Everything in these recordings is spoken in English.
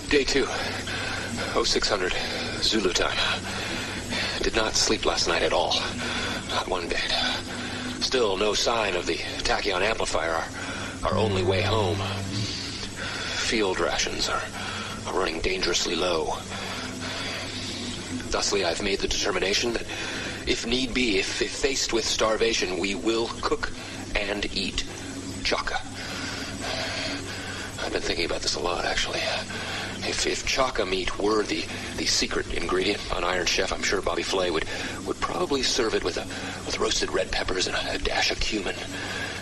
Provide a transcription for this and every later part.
Day 2, 0600 Zulu time. Did not sleep last night at all. Not one bit. Still no sign of the tachyon amplifier, our only way home. Field rations are running dangerously low. Thusly, I've made the determination that if need be, if faced with starvation, we will cook and eat chaka. I've been thinking about this a lot, actually. If chaka meat were the secret ingredient on Iron Chef, I'm sure Bobby Flay would probably serve it with roasted red peppers and a dash of cumin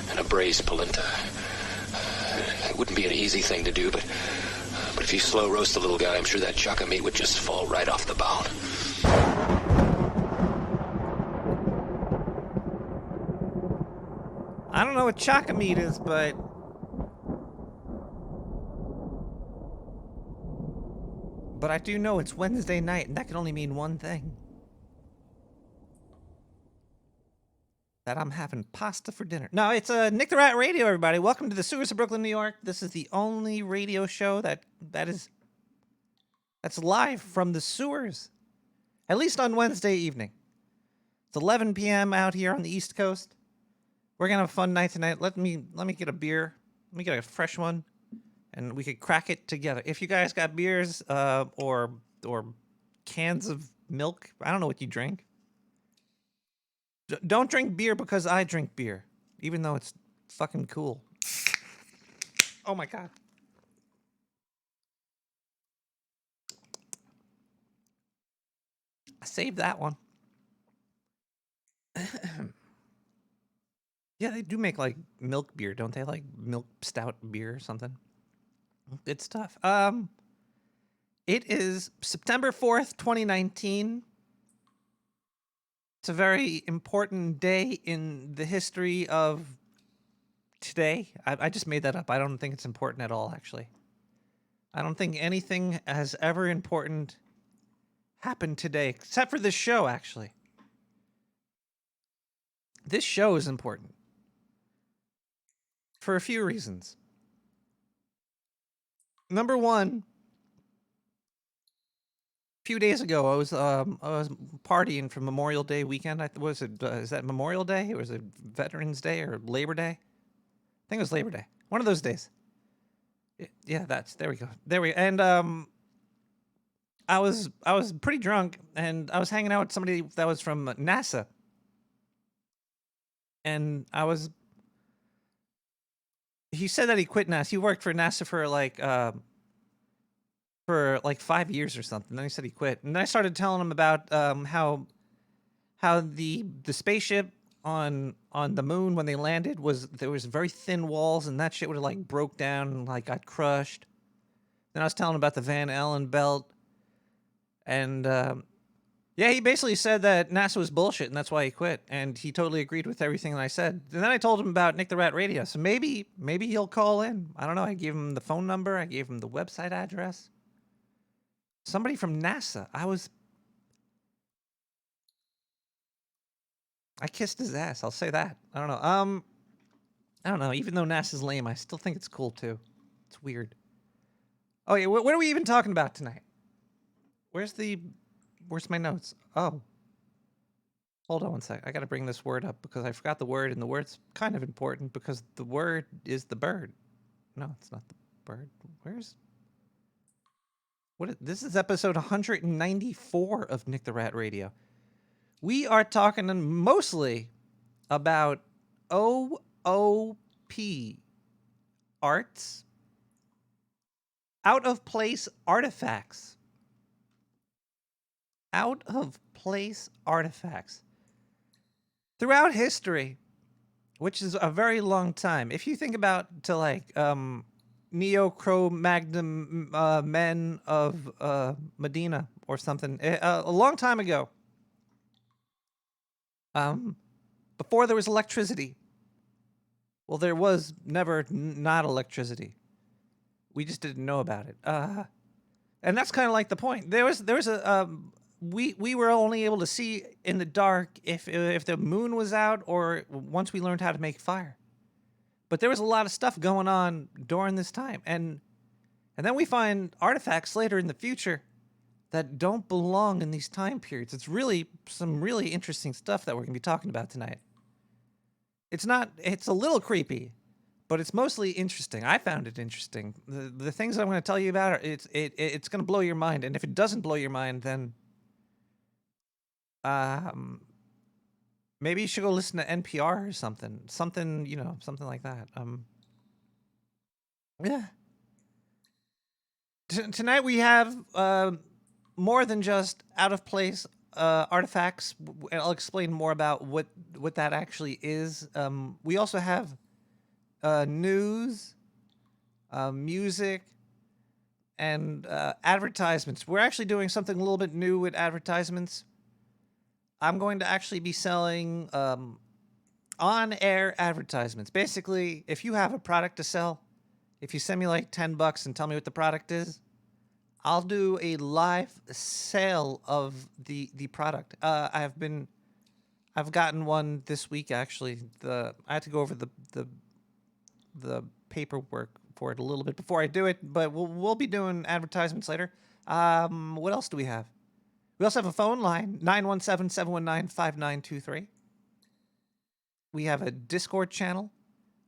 and a braised polenta. It wouldn't be an easy thing to do, but if you slow roast the little guy, I'm sure that chaka meat would just fall right off the bone. I don't know what chaka meat is, but I do know it's Wednesday night, and that can only mean one thing. That I'm having pasta for dinner. No, it's Nick the Rat Radio, everybody. Welcome to the sewers of Brooklyn, New York. This is the only radio show that's live from the sewers, at least on Wednesday evening. It's 11 p.m. out here on the East Coast. We're gonna have a fun night tonight. Let me get a beer. Let me get a fresh one, and we could crack it together. If you guys got beers or cans of milk, I don't know what you drink. Don't drink beer because I drink beer, even though it's fucking cool. Oh my god. I saved that one. Yeah, they do make like milk beer, don't they? Like milk stout beer or something. Good stuff. It is September 4th, 2019. It's a very important day in the history of today. I just made that up. I don't think it's important at all, actually. I don't think anything has ever important happened today, except for this show, actually. This show is important. For a few reasons. Number one, a few days ago, I was partying for Memorial Day weekend. Is that Memorial Day? Or was it Veterans Day or Labor Day? I think it was Labor Day. One of those days. Yeah, there we go. And I was pretty drunk, and I was hanging out with somebody that was from NASA. And he said that he quit NASA. He worked for NASA for like 5 years or something. Then he said he quit. And then I started telling him about how the spaceship on the moon when they landed there was very thin walls, and that shit would have like broke down and like got crushed. Then I was telling him about the Van Allen belt. And yeah, he basically said that NASA was bullshit, and that's why he quit. And he totally agreed with everything that I said. And then I told him about Nick the Rat Radio. So maybe he'll call in. I don't know. I gave him the phone number. I gave him the website address. Somebody from NASA. I kissed his ass. I'll say that. I don't know. I don't know. Even though NASA's lame, I still think it's cool too. It's weird. Oh yeah, what are we even talking about tonight? Where's my notes? Oh. Hold on one sec. I got to bring this word up because I forgot the word, and the word's kind of important because the word is the bird. No, it's not the bird. This is episode 194 of Nick the Rat Radio. We are talking mostly about OOP arts, out of place artifacts. Out of place artifacts. Throughout history, which is a very long time. If you think about Neo-Cro-Magnon men of Medina or something, a long time ago, before there was electricity. Well, there was never not electricity. We just didn't know about it. And that's kind of like the point. There was we were only able to see in the dark if the moon was out or once we learned how to make fire. But there was a lot of stuff going on during this time. And And then we find artifacts later in the future that don't belong in these time periods. It's really some really interesting stuff that we're going to be talking about tonight. It's a little creepy, but it's mostly interesting. I found it interesting. The things I'm going to tell you about, it's going to blow your mind. And if it doesn't blow your mind, then maybe you should go listen to NPR or something. Something like that. Yeah. Tonight we have more than just out of place artifacts. I'll explain more about what that actually is. We also have news, music, and advertisements. We're actually doing something a little bit new with advertisements. I'm going to actually be selling on-air advertisements. Basically, if you have a product to sell, if you send me like $10 and tell me what the product is, I'll do a live sale of the product. I've gotten one this week actually. I had to go over the paperwork for it a little bit before I do it, but we'll be doing advertisements later. What else do we have? We also have a phone line, 917-719-5923. We have a Discord channel.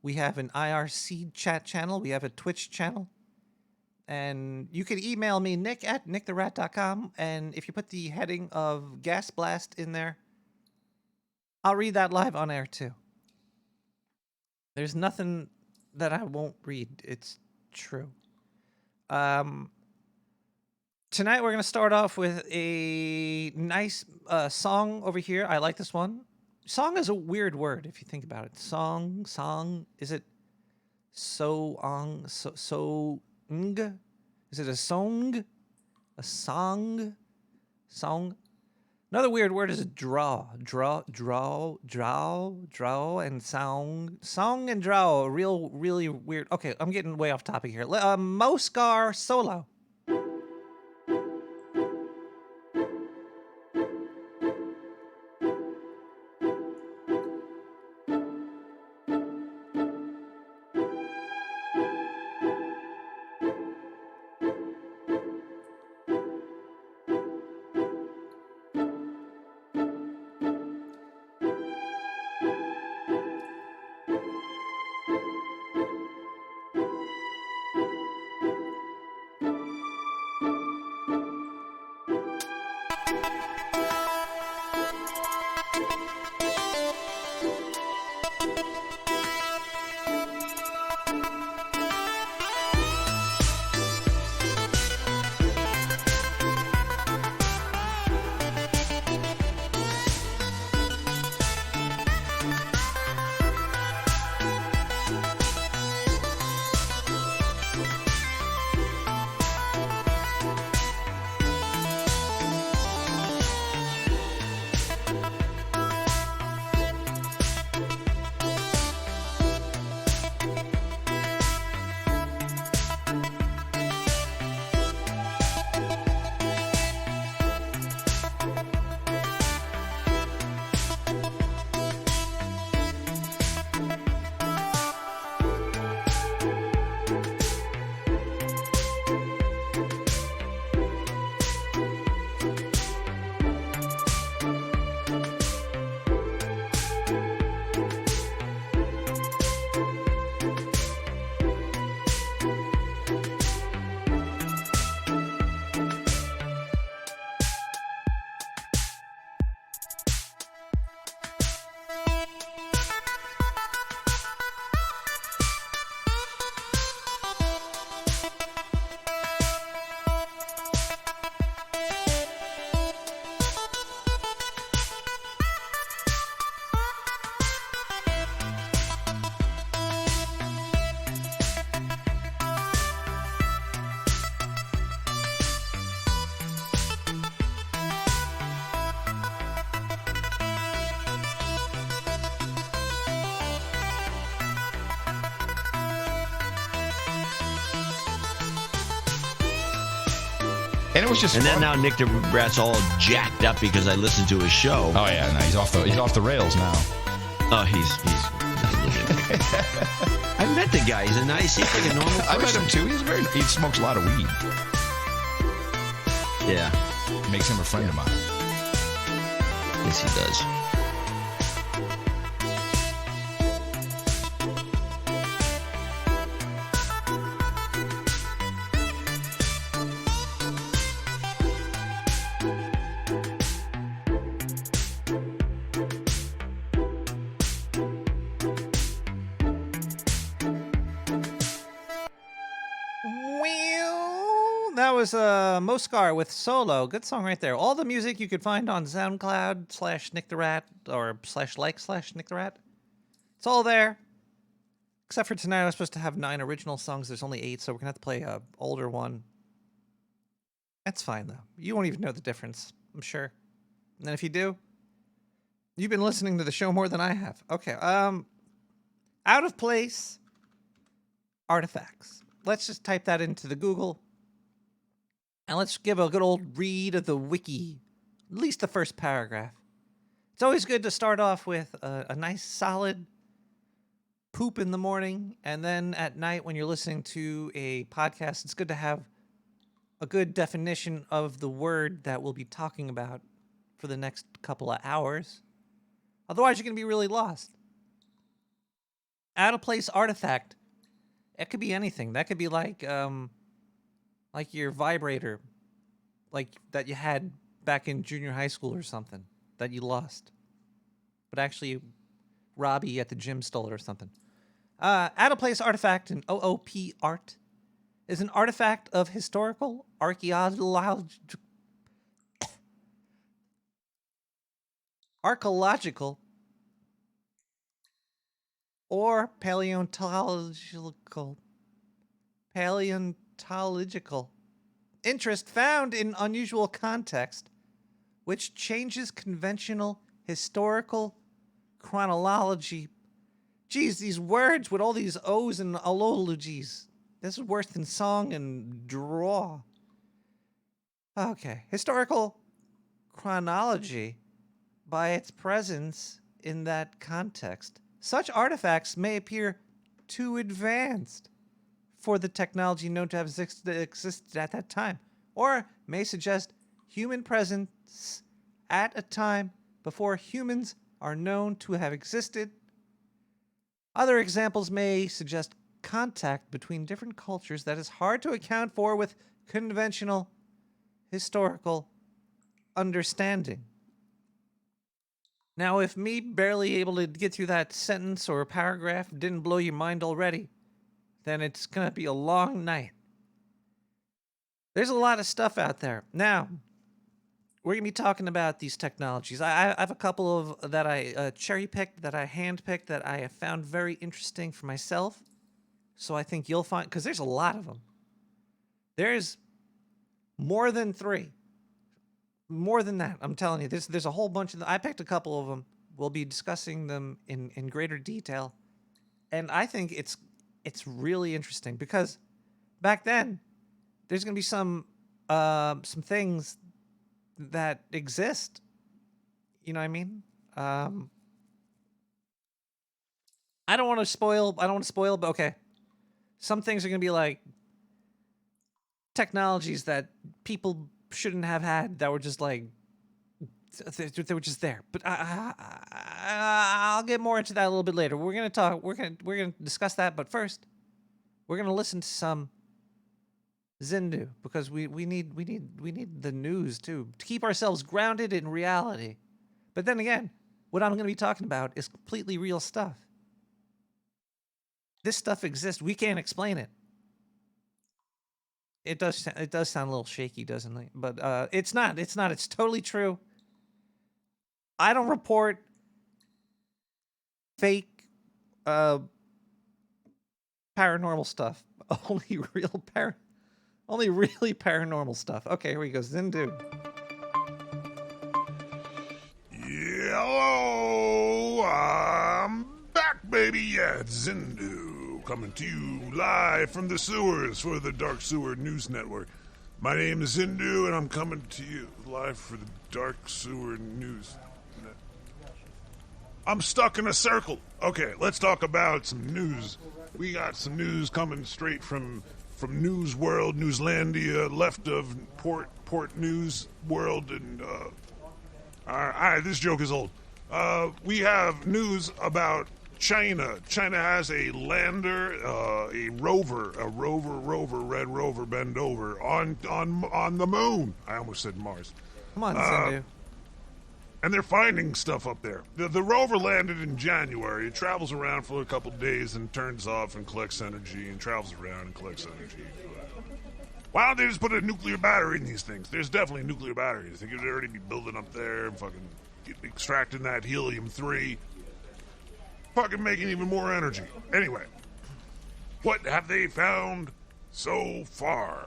We have an IRC chat channel. We have a Twitch channel. And you can email me, nick@nicktherat.com. And if you put the heading of Gas Blast in there, I'll read that live on air too. There's nothing that I won't read. It's true. Tonight we're going to start off with a nice song over here. I like this one. Song is a weird word if you think about it. Song, is it so-ong, so-ng? Is it a song? A song? Song? Another weird word is a draw, and song. Song and draw, really weird. Okay, I'm getting way off topic here. Moscar solo. And it was just. And fun. then now Nick the Rat's all jacked up because I listened to his show. Oh yeah, no, he's off the rails now. Oh, he's I met the guy. He's a nice, he's like a normal person. I met him too. He smokes a lot of weed. Yeah. Makes him a friend of mine. Yes, he does. That was Moscar with Solo. Good song right there. All the music you could find on SoundCloud /Nick the Rat or /Nick the Rat. It's all there. Except for tonight, I was supposed to have 9 original songs. There's only 8, so we're going to have to play an older one. That's fine, though. You won't even know the difference, I'm sure. And if you do, you've been listening to the show more than I have. Okay, out of place artifacts. Let's just type that into the Google. And let's give a good old read of the wiki, at least the first paragraph. It's always good to start off with a nice solid poop in the morning, and then at night when you're listening to a podcast, it's good to have a good definition of the word that we'll be talking about for the next couple of hours. Otherwise, you're going to be really lost. Out of place artifact. It could be anything. That could be like your vibrator, like that you had back in junior high school or something that you lost, but actually Robbie at the gym stole it or something. Out of place artifact in OOPrat is an artifact of historical, archaeological, or paleontological interest found in unusual context, which changes conventional historical chronology. Geez, these words with all these O's and allologies. This is worse than song and draw. Okay, historical chronology by its presence in that context. Such artifacts may appear too advanced for the technology known to have existed at that time, or may suggest human presence at a time before humans are known to have existed. Other examples may suggest contact between different cultures that is hard to account for with conventional historical understanding. Now, if me barely able to get through that sentence or paragraph didn't blow your mind already, then it's going to be a long night. There's a lot of stuff out there. Now, we're going to be talking about these technologies. I have a couple of that I cherry-picked, that I hand-picked, that I have found very interesting for myself. So I think you'll find, because there's a lot of them. There's more than 3. More than that, I'm telling you. There's a whole bunch of them. I picked a couple of them. We'll be discussing them in greater detail. And I think it's really interesting because back then, there's going to be some things that exist. You know what I mean? I don't want to spoil, but okay. Some things are going to be like technologies that people shouldn't have had that were just like, they were just there. But I'll get more into that a little bit later. We're going to discuss that, but first, we're going to listen to some Zindu, because we need the news too, to keep ourselves grounded in reality. But then again, what I'm going to be talking about is completely real stuff. This stuff exists. We can't explain it. It does sound a little shaky, doesn't it? But it's not. It's totally true. I don't report fake paranormal stuff. Only really paranormal stuff. Okay, here we go. Zindu. Yeah, hello. I'm back, baby. Yeah, it's Zindu, coming to you live from the sewers for the Dark Sewer News Network. My name is Zindu, and I'm coming to you live for the Dark Sewer News Network. I'm stuck in a circle. Okay, let's talk about some news. We got some news coming straight from News World, Newslandia, left of Port News World, and all right, this joke is old. We have news about China. China has a lander, a rover, red rover, bend over on the moon. I almost said Mars. Come on, Zindu. And they're finding stuff up there. The rover landed in January. It travels around for a couple days and turns off and collects energy and travels around and collects energy. Why don't they just put a nuclear battery in these things? There's definitely nuclear batteries. They could already be building up there and fucking extracting that helium-3. Fucking making even more energy. Anyway, what have they found so far?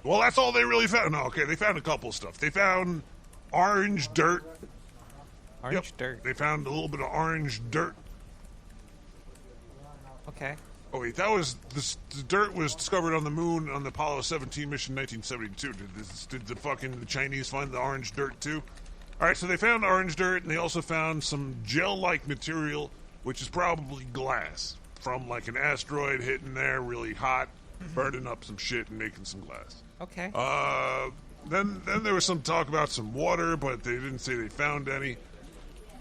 Well, that's all they really found. No, okay, they found a couple stuff. They found orange dirt. Orange dirt. They found a little bit of orange dirt. Okay. Oh wait, that was the dirt was discovered on the moon on the Apollo 17 mission, 1972. Did the Chinese find the orange dirt too? All right, so they found orange dirt, and they also found some gel-like material, which is probably glass from like an asteroid hitting there, really hot, burning up some shit and making some glass. Okay. Then there was some talk about some water, but they didn't say they found any.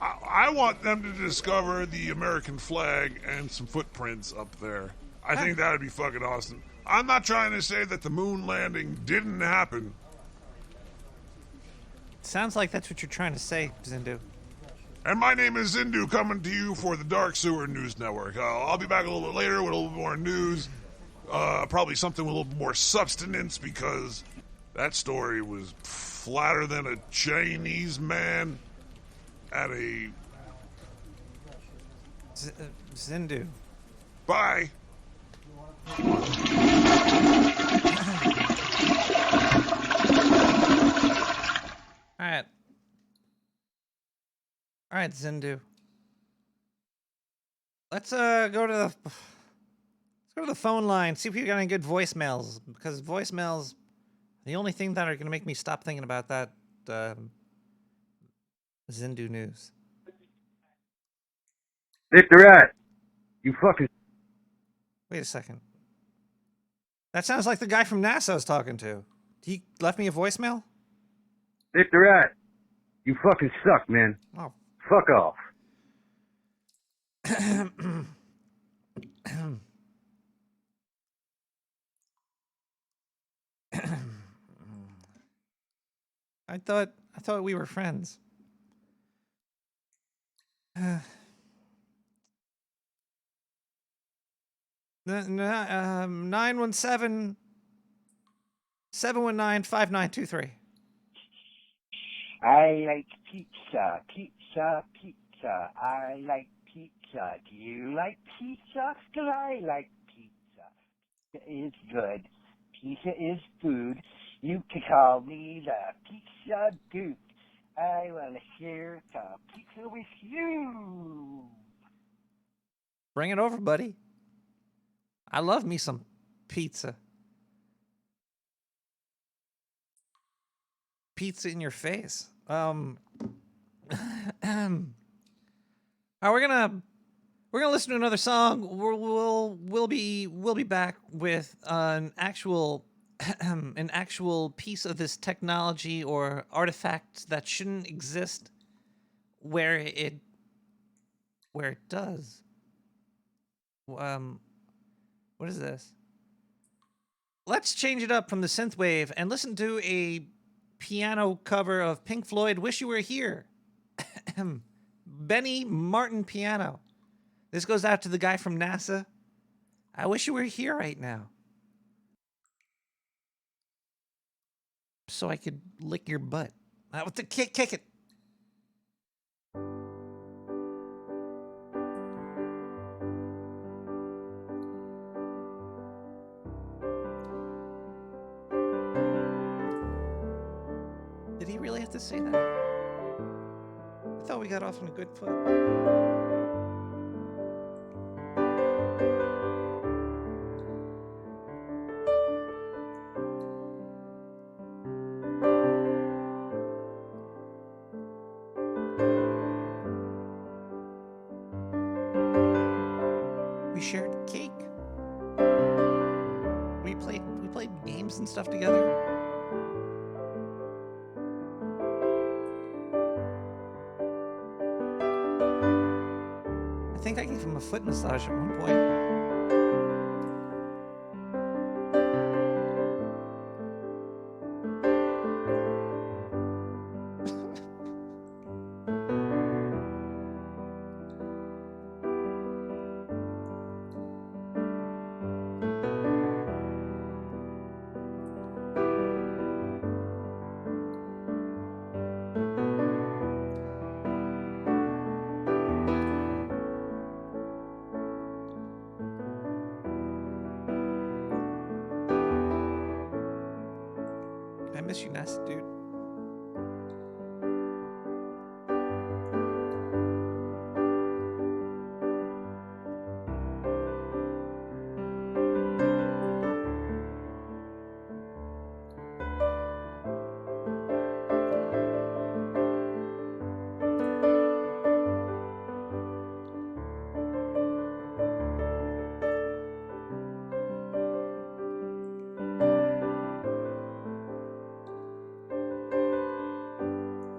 I want them to discover the American flag and some footprints up there. I think that would be fucking awesome. I'm not trying to say that the moon landing didn't happen. Sounds like that's what you're trying to say, Zindu. And my name is Zindu, coming to you for the Dark Sewer News Network. I'll be back a little bit later with a little bit more news. Probably something with a little bit more substance, because that story was flatter than a Chinese man at a... Zindu. Bye. All right, Zindu. Let's go to the phone line. See if we got any good voicemails, because voicemails, the only thing that are going to make me stop thinking about that Zindu news. Victor Rat, you fucking... Wait a second. That sounds like the guy from NASA I was talking to. He left me a voicemail? Victor Rat, you fucking suck, man. Oh. Fuck off. I thought we were friends. 917 719 5923. I like pizza, pizza, pizza. I like pizza. Do you like pizza? 'Cause I like pizza. Pizza is good. Pizza is food. You can call me the Pizza Duke. I want to share some pizza with you. Bring it over, buddy. I love me some pizza. Pizza in your face. We're gonna listen to another song. We'll be back with an actual piece of this technology or artifact that shouldn't exist, where it does. What is this? Let's change it up from the synthwave and listen to a piano cover of Pink Floyd, Wish You Were Here. Benny Martin piano. This goes out to the guy from NASA. I wish you were here right now, so I could lick your butt. With the kick it. Did he really have to say that? I thought we got off on a good foot. pyramids and stuff together. I think I gave him a foot massage at one point. I miss you, NASA dude.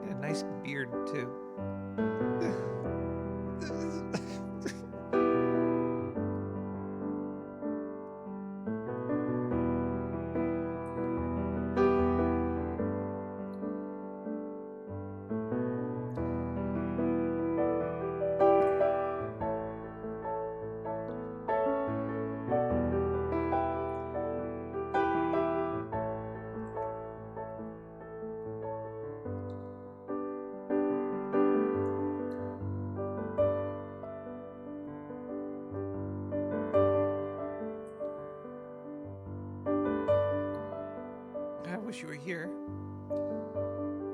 Got a nice beard too. I wish you were here,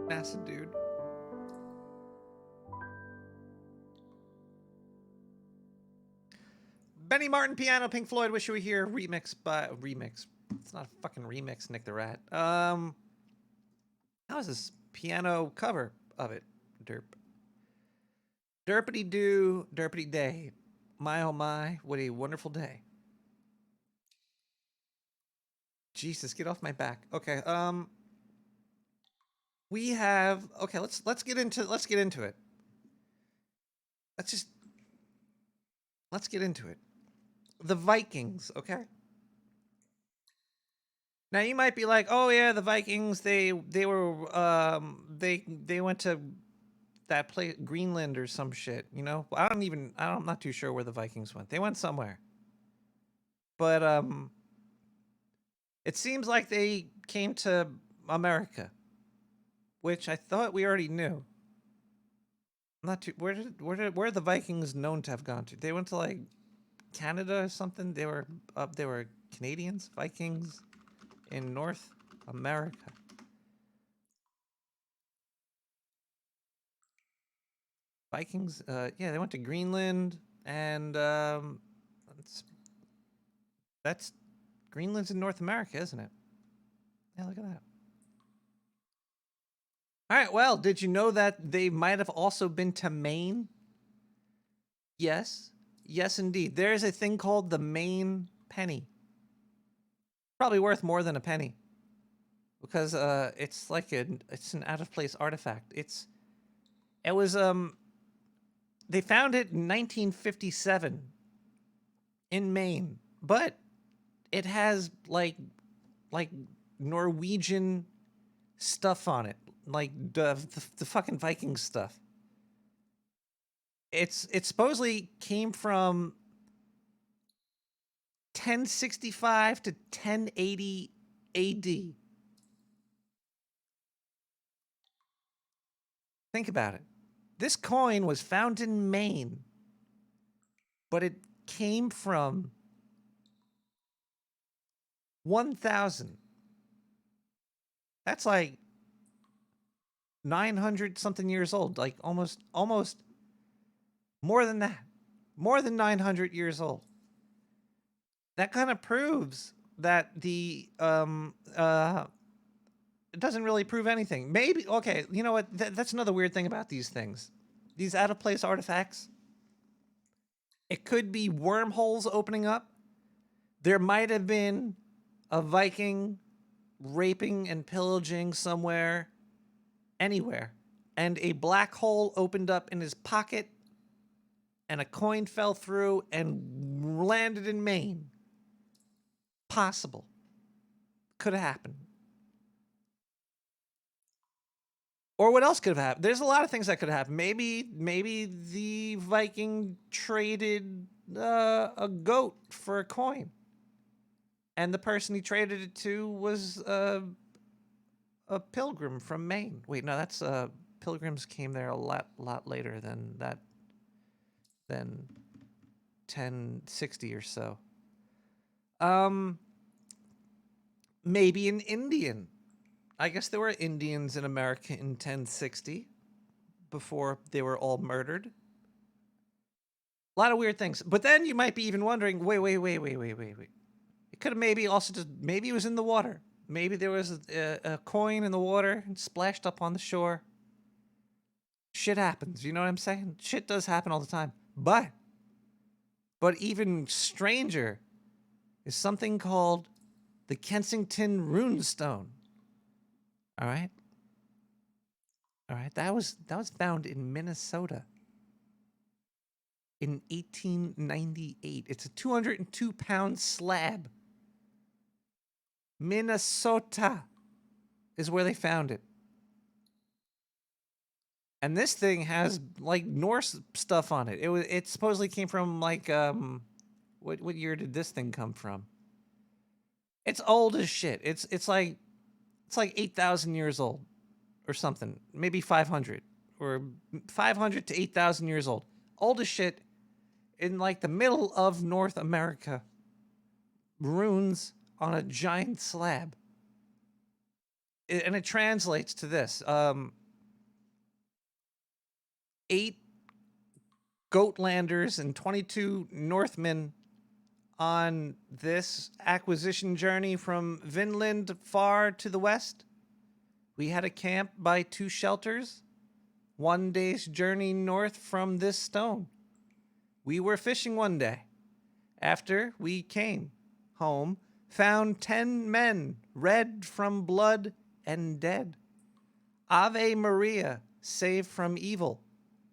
NASA dude. Benny Martin piano, Pink Floyd. Wish you were here. Remix. It's not a fucking remix, Nick the Rat. How was this piano cover of it? Derp. Derpity do, derpity day. My oh my, what a wonderful day. Jesus, get off my back. Okay, we have okay, let's get into it. Let's get into it. The Vikings, okay? Now you might be like, "Oh yeah, the Vikings, they were they went to that place Greenland or some shit, you know? I'm not too sure where the Vikings went. They went somewhere. But it seems like they came to America, which I thought we already knew. Not too. Where are the Vikings known to have gone to? They went to like Canada or something. They were Canadians, Vikings in North America. Vikings, yeah, they went to Greenland, and that's Greenland's in North America, isn't it? Yeah, look at that. All right, well, did you know that they might have also been to Maine? Yes. Yes, indeed. There is a thing called the Maine penny. Probably worth more than a penny. Because it's like it's an out-of-place artifact. It was they found it in 1957 in Maine, but it has like Norwegian stuff on it, like the fucking Viking stuff. It supposedly came from 1065 to 1080 AD. Think about it. This coin was found in Maine, but it came from 1000. That's like 900 something years old, like almost more than that. More than 900 years old. That kind of proves that it doesn't really prove anything. Maybe, okay, you know what? That's another weird thing about these things. These out-of-place artifacts. It could be wormholes opening up. There might have been a Viking raping and pillaging somewhere, anywhere, and a black hole opened up in his pocket and a coin fell through and landed in Maine. Possible. Could have happened. Or what else could have happened? There's a lot of things that could have happened. Maybe the Viking traded a goat for a coin, and the person he traded it to was a pilgrim from Maine. Wait, no, that's pilgrims came there a lot later than 1060 or so. Maybe an Indian. I guess there were Indians in America in 1060 before they were all murdered. A lot of weird things. But then you might be even wondering, wait. It could have maybe also just, maybe it was in the water. Maybe there was a coin in the water and splashed up on the shore. Shit happens, you know what I'm saying? Shit does happen all the time. But even stranger is something called the Kensington Runestone. All right, that was found in Minnesota in 1898. It's a 202-pound slab. Minnesota is where they found it. And this thing has like Norse stuff on it. It supposedly came from like what year did this thing come from? It's old as shit. It's like 8,000 years old or something. Maybe 500 or 500 to 8,000 years old. Old as shit in like the middle of North America. Runes on a giant slab. And it translates to this. 8 Goatlanders and 22 Northmen on this acquisition journey from Vinland far to the west. We had a camp by 2 shelters, 1 day's journey north from this stone. We were fishing one day. After we came home, found 10 men, red from blood and dead. Ave Maria, saved from evil,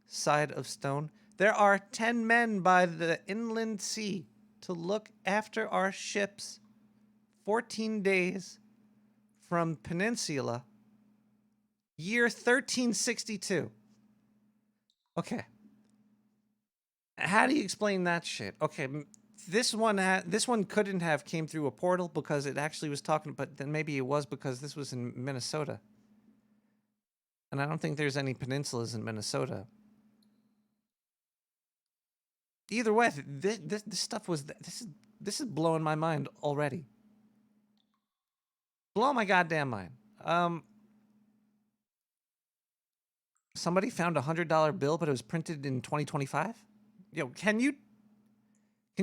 side of stone. There are 10 men by the inland sea to look after our ships. 14 days from Peninsula, year 1362. Okay. How do you explain that shit? Okay, this one couldn't have came through a portal because it actually was talking, but then maybe it was because this was in Minnesota. And I don't think there's any peninsulas in Minnesota. Either way, this stuff was this is blowing my mind already. Blowing my goddamn mind. Somebody found a $100 bill, but it was printed in 2025. Yo, can you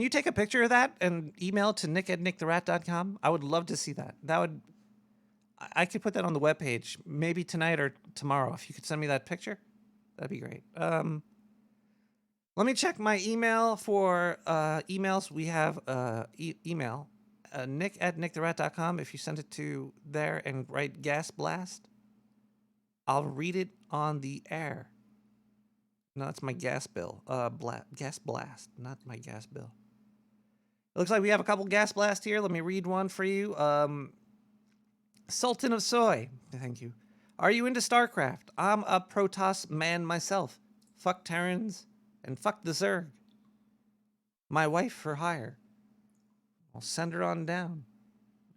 take a picture of that and email it to nick@nicktherat.com? I would love to see that. I could put that on the webpage maybe tonight or tomorrow. If you could send me that picture, that'd be great. Let me check my email for emails. We have email, nick@nicktherat.com. If you send it to there and write gas blast, I'll read it on the air. No, that's my gas bill. Gas blast, not my gas bill. It looks like we have a couple gas blasts here. Let me read one for you. Sultan of Soy, thank you. Are you into StarCraft? I'm a Protoss man myself. Fuck Terrans. And fuck the Zerg. My wife for hire. I'll send her on down.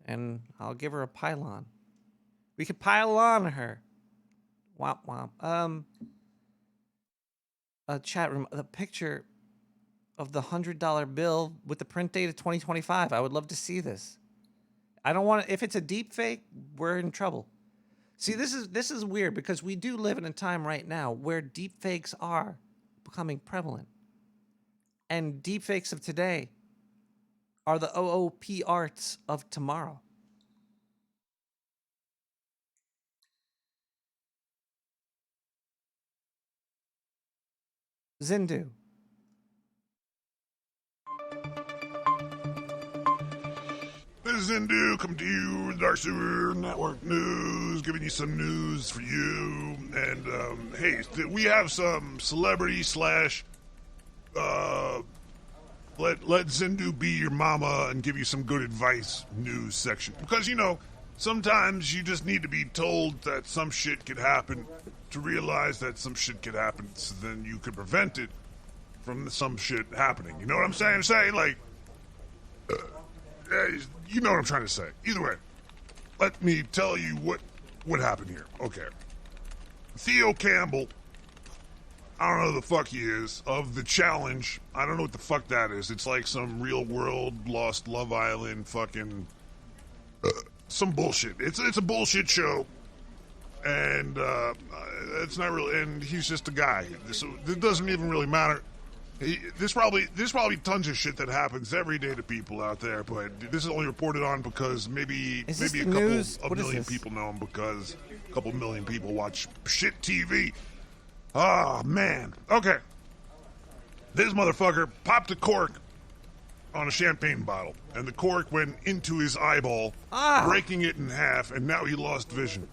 And I'll give her a pylon. We could pile on her. Womp womp. A chat room. The picture of the $100 bill with the print date of 2025. I would love to see this. I don't want to, if it's a deep fake, we're in trouble. See, this is weird because we do live in a time right now where deep fakes are becoming prevalent. And deepfakes of today are the OOPrats of tomorrow. Zindu. This is Zindu, coming to you, the Dark Sewer Network News, giving you some news for you. And, hey, we have some celebrity slash, let Zindu be your mama and give you some good advice news section. Because, you know, sometimes you just need to be told that some shit could happen to realize that some shit could happen, so then you could prevent it from some shit happening. You know what I'm saying? You know what I'm trying to say. Either way, let me tell you what happened here. Okay. Theo Campbell, I don't know who the fuck he is, of The Challenge. I don't know what the fuck that is. It's like some real world, Lost Love Island, fucking some bullshit. It's a bullshit show. And it's not really, and he's just a guy. It doesn't even really matter. There's probably tons of shit that happens every day to people out there, but this is only reported on because maybe a couple million people know him, because a couple million people watch shit TV. Ah, man. Okay. This motherfucker popped a cork on a champagne bottle, and the cork went into his eyeball, breaking it in half, and now he lost vision.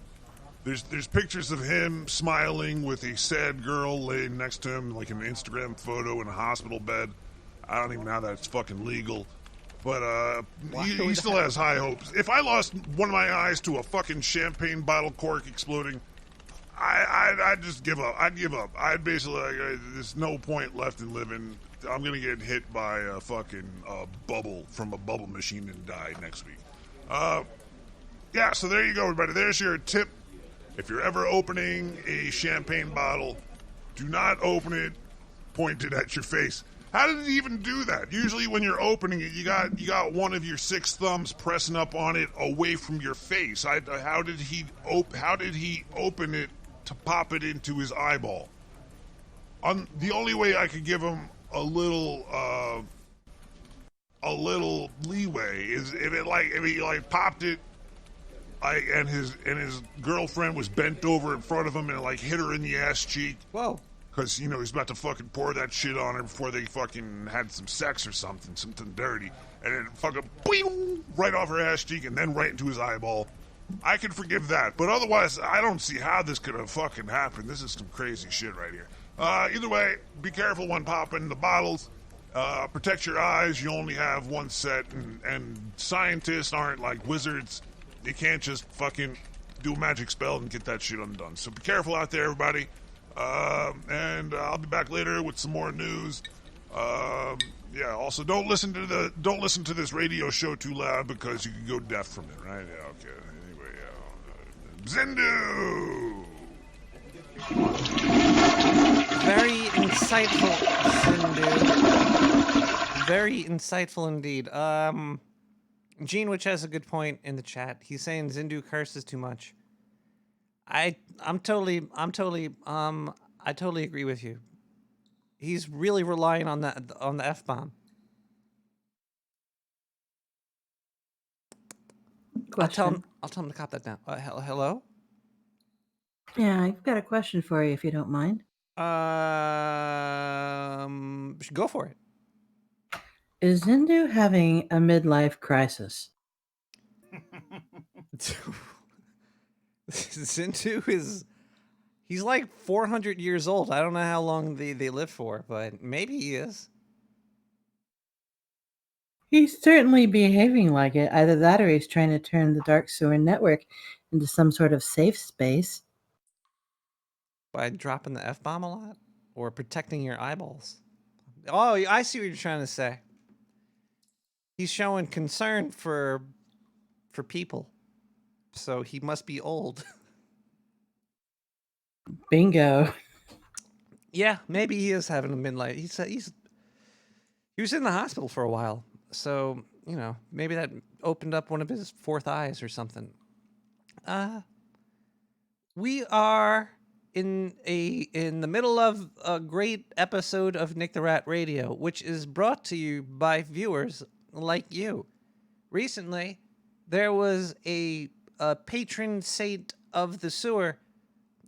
There's pictures of him smiling with a sad girl laying next to him, like an Instagram photo in a hospital bed. I don't even know how that's fucking legal. But he still has high hopes. If I lost one of my eyes to a fucking champagne bottle cork exploding, I'd just give up. I'd give up. I'd basically, there's no point left in living. I'm going to get hit by a fucking bubble from a bubble machine and die next week. Yeah, so there you go, everybody. There's your tip. If you're ever opening a champagne bottle, do not open it pointed at your face. How did it even do that? Usually when you're opening it, you got one of your 6 thumbs pressing up on it away from your face. How did he open it to pop it into his eyeball? The only way I could give him a little leeway is if he popped it, and his girlfriend was bent over in front of him and hit her in the ass cheek. Whoa. Because, he's about to fucking pour that shit on her before they fucking had some sex or something dirty. And then fucking boing, right off her ass cheek and then right into his eyeball. I can forgive that. But otherwise, I don't see how this could have fucking happened. This is some crazy shit right here. Either way, be careful when popping the bottles. Protect your eyes. You only have one set. And scientists aren't like wizards. You can't just fucking do a magic spell and get that shit undone. So be careful out there, everybody. And I'll be back later with some more news. Yeah. Also, don't listen to this radio show too loud because you can go deaf from it. Right? Yeah. Okay. Anyway, Zindu. Very insightful, Zindu. Very insightful indeed. Gene, which has a good point in the chat. He's saying Zindu curses too much. I totally agree with you. He's really relying on the F-bomb. I'll tell him to cop that down. Hello? Yeah, I've got a question for you if you don't mind. Go for it. Is Zindu having a midlife crisis? Zindu he's like 400 years old. I don't know how long they live for, but maybe he is. He's certainly behaving like it. Either that or he's trying to turn the Dark Sewer Network into some sort of safe space. By dropping the F-bomb a lot? Or protecting your eyeballs? Oh, I see what you're trying to say. He's showing concern for people. So he must be old. Bingo. Yeah, maybe he is having a midlife. He was in the hospital for a while. So, maybe that opened up one of his 4th eyes or something. We are in the middle of a great episode of Nick the Rat Radio, which is brought to you by viewers like you. Recently, there was a patron saint of the sewer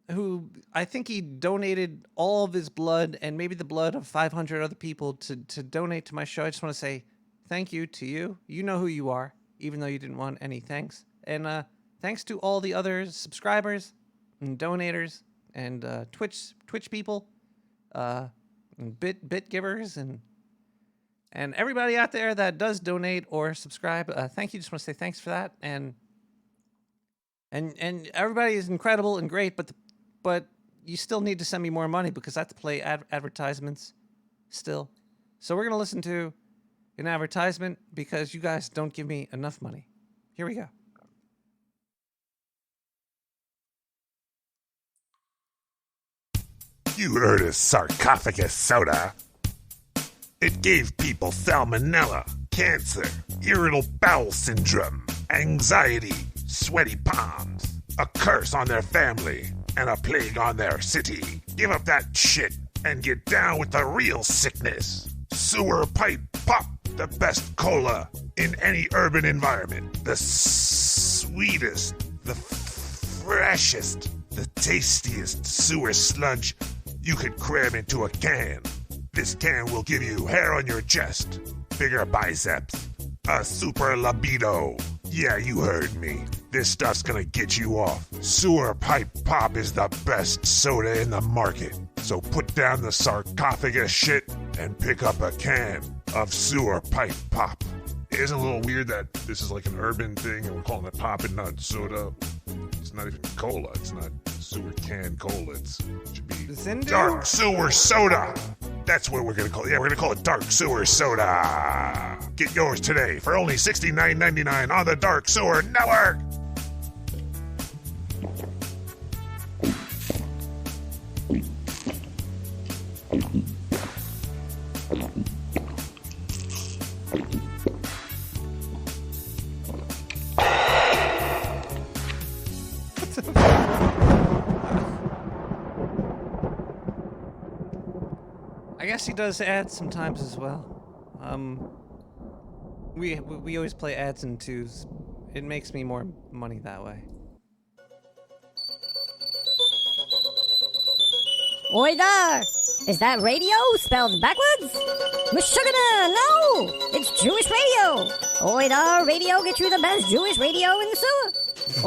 who I think he donated all of his blood and maybe the blood of 500 other people to donate to my show. I just want to say thank you to you. You know who you are. even though you didn't want any thanks. And thanks to all the other subscribers and donators and Twitch people, and bit givers and everybody out there that does donate or subscribe. Thank you. Just want to say thanks for that. And everybody is incredible and great, but you still need to send me more money because I have to play advertisements still. So we're gonna listen to an advertisement because you guys don't give me enough money. Here we go. You heard of sarcophagus soda? It gave people salmonella, cancer, irritable bowel syndrome, anxiety, sweaty palms, a curse on their family, and a plague on their city. Give up that shit and get down with the real sickness. Sewer pipe pop, the best cola in any urban environment. The sweetest, the freshest, the tastiest sewer sludge you could cram into a can. This can will give you hair on your chest, bigger biceps, a super libido. Yeah, you heard me. This stuff's gonna get you off. Sewer pipe pop is the best soda in the market. So put down the sarcophagus shit and pick up a can of sewer pipe pop. Isn't it a little weird that this is like an urban thing and we're calling it pop and not soda? It's not even cola. It's not sewer can cola. It should be dark sewer soda. That's what we're gonna call it. Yeah, we're gonna call it dark sewer soda. Get yours today for only $69.99 on the Dark Sewer Network. I guess he does ads sometimes as well. We always play ads in twos. It makes me more money that way. Oi there! Is that radio spelled backwards? Meshuggah, no! It's Jewish radio! Oi there, radio gets you the best Jewish radio in the sewer.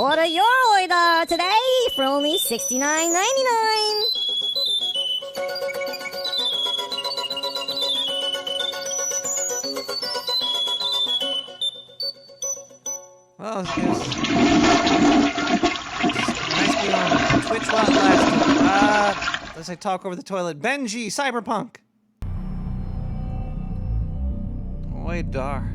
Order your Oi there today for only $69.99. Well, it's nice being on Twitch while it lasted. As I talk over the toilet, Benji, Cyberpunk. Oi dar.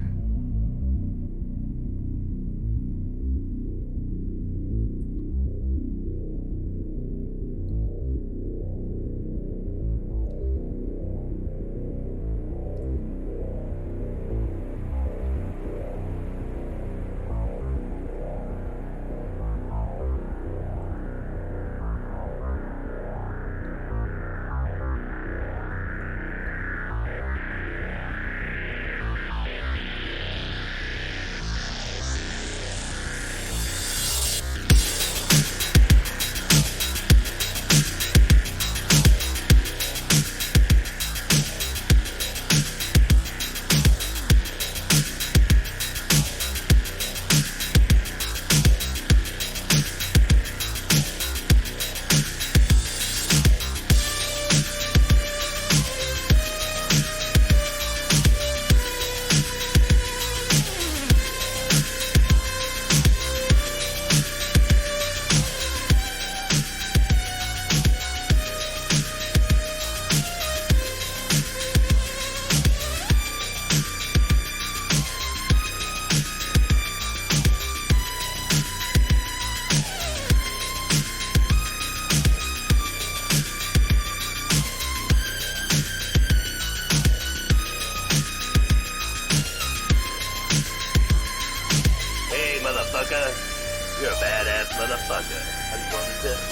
You're a badass motherfucker. I just want to tell you that,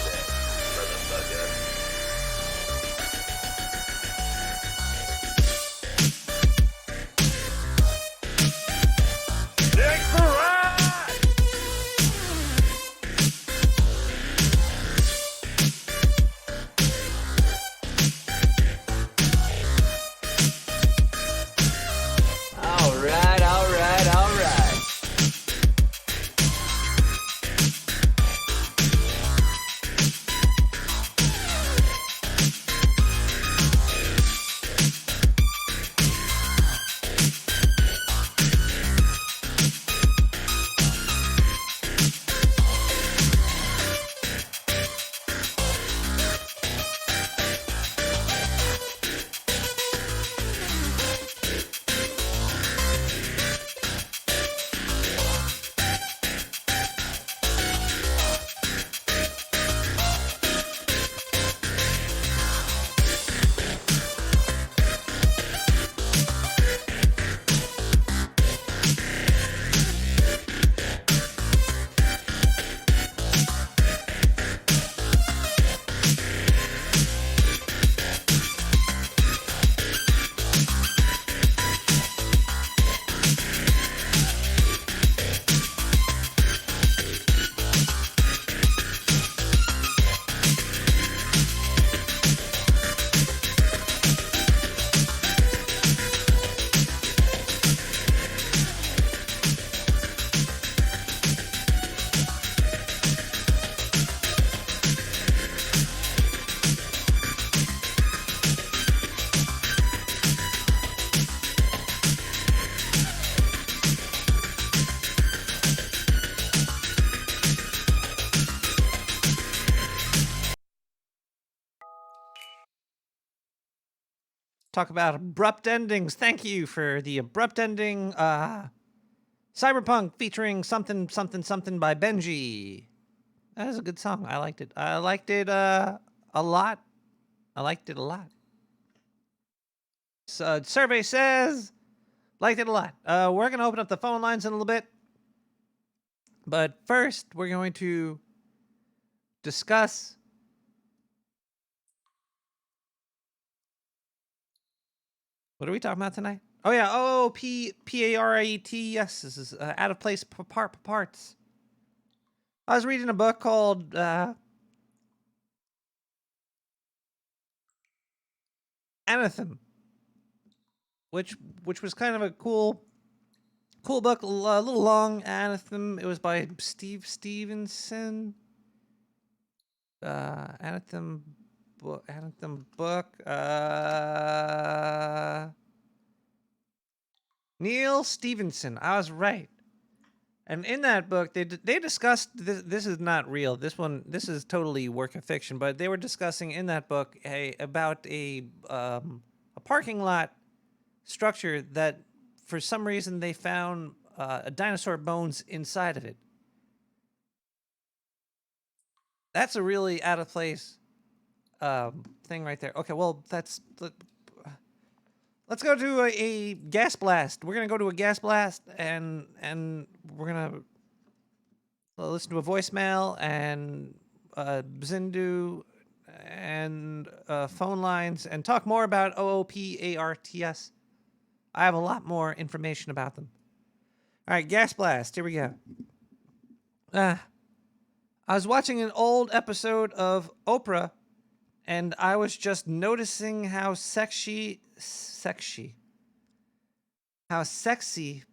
motherfucker. Thanks for ride! All right. talk about abrupt endings. Thank you for the abrupt ending. Cyberpunk featuring something by Benji. That is a good song. I liked it. I liked it a lot. So survey says liked it a lot. We're gonna open up the phone lines in a little bit, but first we're going to discuss what are we talking about tonight? Oh yeah, OOPrat. Yes, this is out of place parts. I was reading a book called Anthem, which was kind of a cool book, a little long. Anthem. It was by Steve Stevenson. Anthem book. Neil Stevenson. I was right. And in that book, they discussed this. This is not real. This is totally work of fiction. But they were discussing in that book about a parking lot structure that, for some reason, they found dinosaur bones inside of it. That's a really out of place thing right there. Okay, well, let's go to a gas blast. We're gonna go to a gas blast, and we're gonna listen to a voicemail and Zindu and phone lines and talk more about OOPARTS. I have a lot more information about them. All right, gas blast. Here we go. I was watching an old episode of Oprah, and I was just noticing how sexy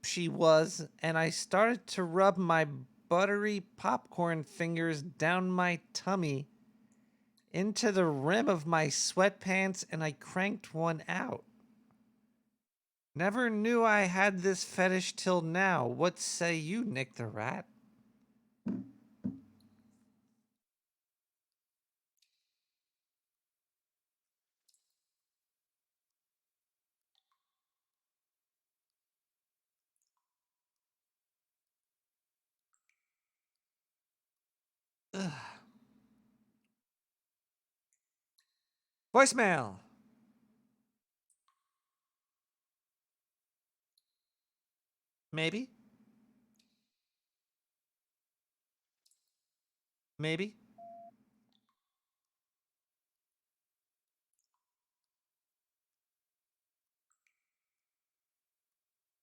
she was, and I started to rub my buttery popcorn fingers down my tummy into the rim of my sweatpants, and I cranked one out. Never knew I had this fetish till now. What say you, Nick the Rat? Ugh. Voicemail. Maybe.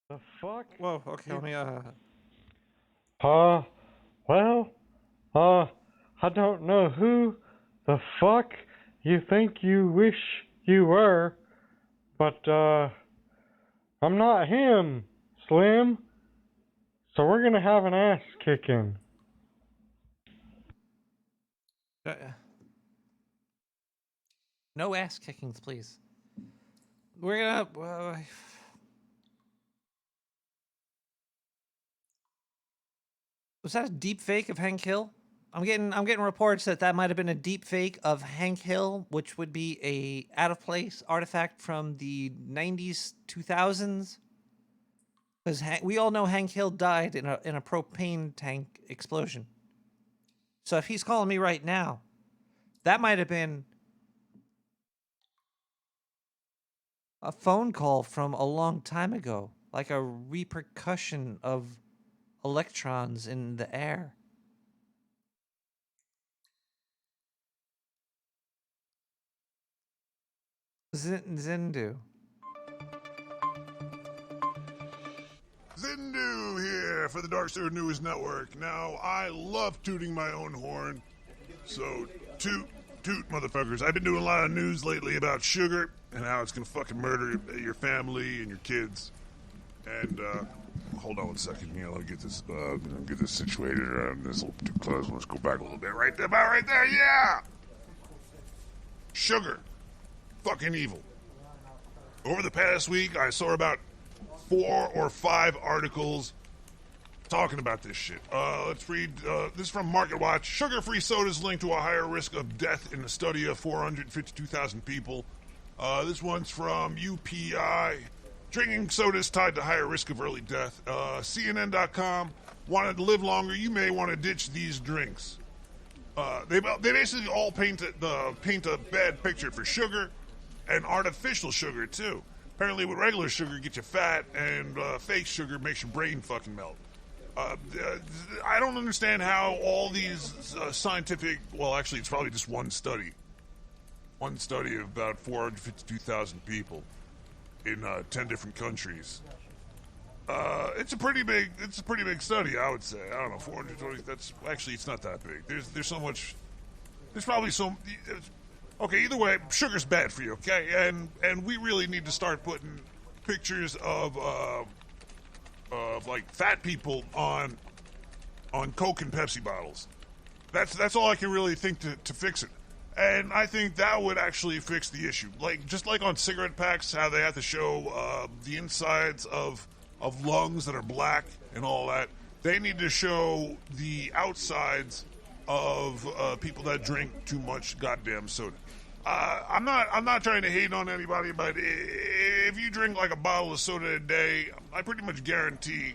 The fuck? Whoa, okay, let me, I don't know who the fuck you think you wish you were, but, I'm not him, Slim. So we're gonna have an ass kicking. No ass kickings, please. We're gonna... was that a deep fake of Hank Hill? I'm getting reports that might have been a deep fake of Hank Hill, which would be a out of place artifact from the 90s, 2000s. Because we all know Hank Hill died in a propane tank explosion. So if he's calling me right now, that might have been a phone call from a long time ago, like a repercussion of electrons in the air. Zindu. Zindu here for the Dark Sewer News Network. Now, I love tooting my own horn, so toot, motherfuckers. I've been doing a lot of news lately about sugar and how it's gonna fucking murder your family and your kids. And, hold on one second here. Let me get this situated around this a little too close. Let's go back a little bit. Right there, about right there, yeah! Sugar. Fucking evil. Over the past week, I saw about 4 or 5 articles talking about this shit. Let's read. This is from Market Watch. Sugar-free sodas linked to a higher risk of death in a study of 452,000 people. This one's from UPI. Drinking soda is tied to higher risk of early death. CNN.com. Wanted to live longer? You may want to ditch these drinks. They basically all paint a bad picture for sugar and artificial sugar too. Apparently, with regular sugar, get you fat, and fake sugar makes your brain fucking melt. I don't understand how all these scientific. Well, actually, it's probably just one study. One study of about 452,000 people in 10 different countries. It's a pretty big study, I would say. I don't know, 420. That's actually, it's not that big. There's so much. There's probably so. Okay, either way, sugar's bad for you. Okay, and we really need to start putting pictures of like fat people on Coke and Pepsi bottles. That's all I can really think to fix it. And I think that would actually fix the issue. Like, just like on cigarette packs, how they have to show the insides of lungs that are black and all that. They need to show the outsides of people that drink too much goddamn soda. I'm not trying to hate on anybody, but if you drink like a bottle of soda a day, I pretty much guarantee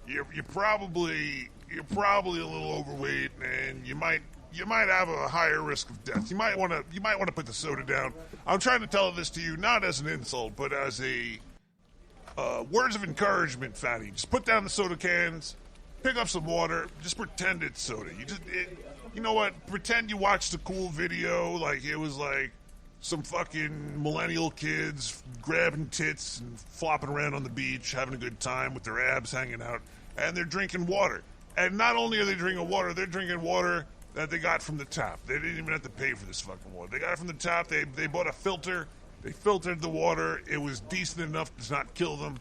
you're probably a little overweight, and you might have a higher risk of death. You might want to put the soda down. I'm trying to tell this to you not as an insult, but as a words of encouragement, fatty. Just put down the soda cans, pick up some water, just pretend it's soda. You know what? Pretend you watched a cool video, like it was like some fucking millennial kids grabbing tits and flopping around on the beach, having a good time with their abs hanging out, and they're drinking water. And not only are they drinking water, they're drinking water that they got from the tap. They didn't even have to pay for this fucking water. They got it from the tap. They bought a filter. They filtered the water. It was decent enough to not kill them.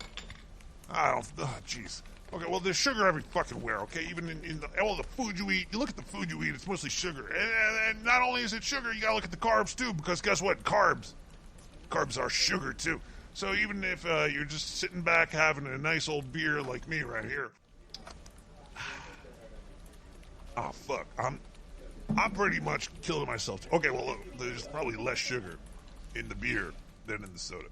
Jeez. Okay, well, there's sugar every fucking where, okay? Even in all the food you eat. You look at the food you eat, it's mostly sugar. And not only is it sugar, you gotta look at the carbs, too, because guess what? Carbs are sugar, too. So even if you're just sitting back having a nice old beer like me right here. Oh, fuck. I'm pretty much killing myself. Okay, well, look, there's probably less sugar in the beer than in the soda.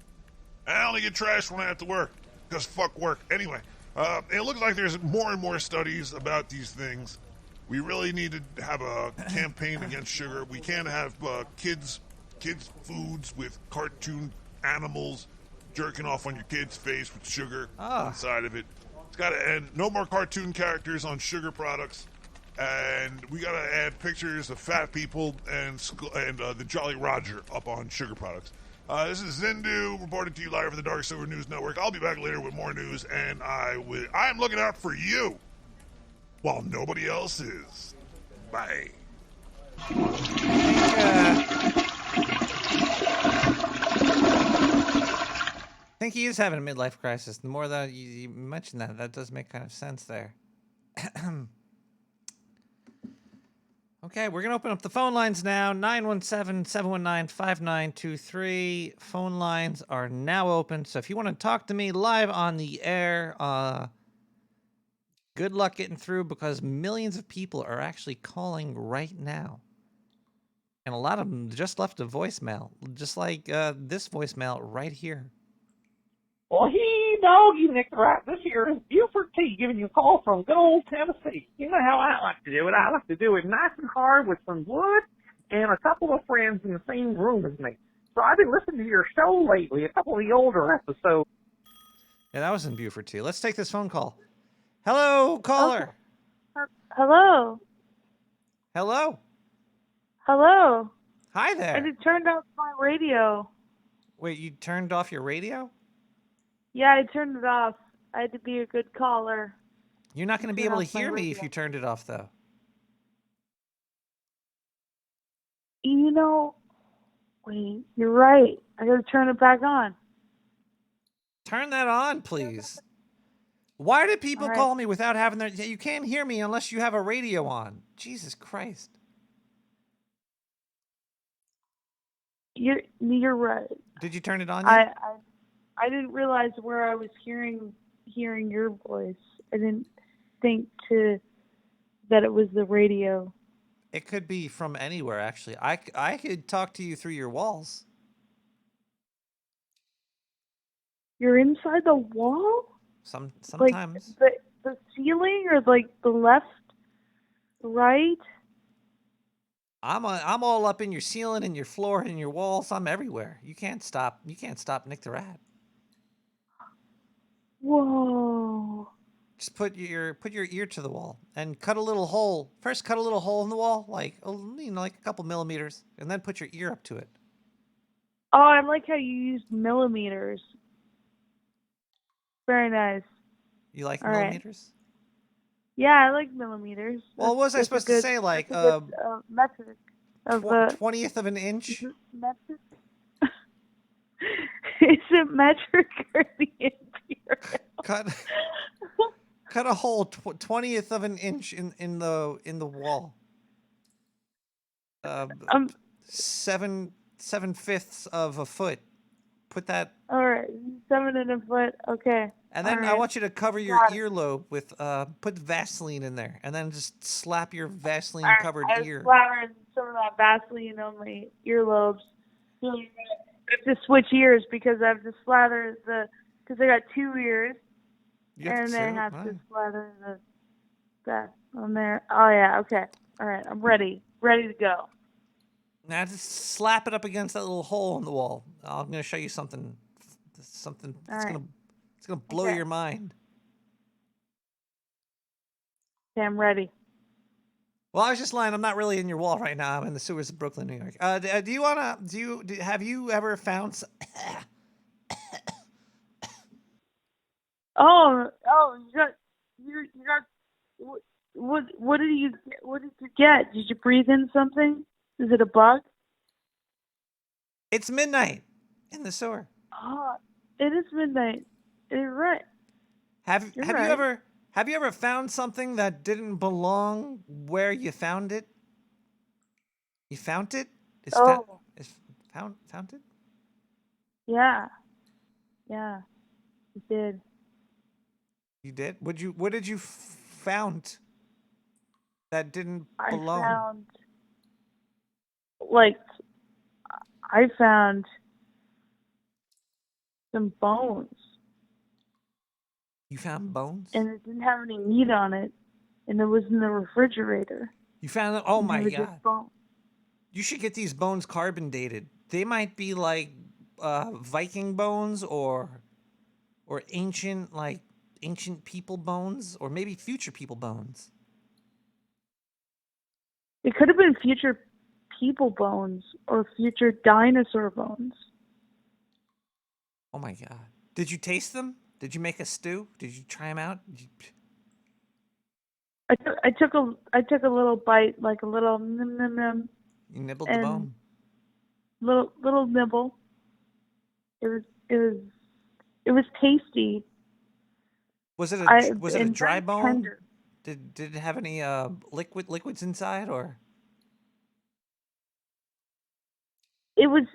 I only get trashed when I have to work, because fuck work. Anyway. It looks like there's more and more studies about these things. We really need to have a campaign against sugar. We can't have kids foods with cartoon animals jerking off on your kid's face with sugar inside of it. It's got to end. No more cartoon characters on sugar products. And we got to add pictures of fat people and the Jolly Roger up on sugar products. This is Zindu reporting to you live from the Dark Silver News Network. I'll be back later with more news, and I am looking out for you while nobody else is. Bye. I think he is having a midlife crisis. The more that you mention that does make kind of sense there. Okay, we're going to open up the phone lines now. 917-719-5923. Phone lines are now open. So if you want to talk to me live on the air, good luck getting through, because millions of people are actually calling right now. And a lot of them just left a voicemail, just like this voicemail right here. Well, hey, doggy, Nick, right? This here is Buford T giving you a call from good old Tennessee. You know how I like to do it. I like to do it nice and hard with some wood and a couple of friends in the same room as me. So I've been listening to your show lately, a couple of the older episodes. Yeah, that was in Buford T. Let's take this phone call. Hello, caller. Hello. Hello. Hello. Hi there. I just turned off my radio. Wait, you turned off your radio? Yeah, I turned it off. I had to be a good caller. You're not going to be able to hear me if you turned it off, though. You know, wait, you're right. I got to turn it back on. Turn that on, please. Why do people call me without having their... You can't hear me unless you have a radio on. Jesus Christ. You're right. Did you turn it on yet? I didn't realize where I was hearing your voice. I didn't think that it was the radio. It could be from anywhere, actually. I could talk to you through your walls. You're inside the wall? Sometimes. Like the ceiling or like the left, right? I'm all up in your ceiling and your floor and your walls. I'm everywhere. You can't stop Nick the Rat. Whoa. Just put your ear to the wall and cut a little hole. First, cut a little hole in the wall, like like a couple millimeters, and then put your ear up to it. Oh, I like how you used millimeters. Very nice. You like All right. millimeters? Yeah, I like millimeters. Well, what was I supposed to say? Like metric of 20th of an inch? Metric. Is it metric or the imperial? Cut a hole 20th of an inch in the wall. 7/5 of a foot. Put that. All right, 7 and a foot. Okay. And then I want you to cover your Got it. earlobe with put Vaseline in there, and then just slap your Vaseline covered I ear. slathered some of that Vaseline on my earlobes. I have to switch ears because I have to slather because I got 2 ears, and then I have to slather that on there. Oh yeah, okay. All right, I'm ready to go. Now just slap it up against that little hole in the wall. I'm going to show you something that's gonna blow your mind. Okay, I'm ready. Well, I was just lying. I'm not really in your wall right now. I'm in the sewers of Brooklyn, New York. Have you ever found? You got. What did you get? Did you breathe in something? Is it a bug? It's midnight in the sewer. Oh, it is midnight. You're right. Have you ever found something that didn't belong where you found it? You found it? Found it? Yeah. Yeah. You did. You did? What did you found that didn't belong? I found some bones. You found bones? And it didn't have any meat on it, and it was in the refrigerator. You found it? Oh my God. God. You should get these bones carbon dated. They might be like Viking bones or ancient people bones, or maybe future people bones. It could have been future people bones or future dinosaur bones. Oh my God. Did you taste them? Did you make a stew? Did you try them out? I took a little bite, like a little nim. You nibbled the bone. Little nibble. It was tasty. Was it a dry bone? Tender. Did it have any liquids inside, or? It was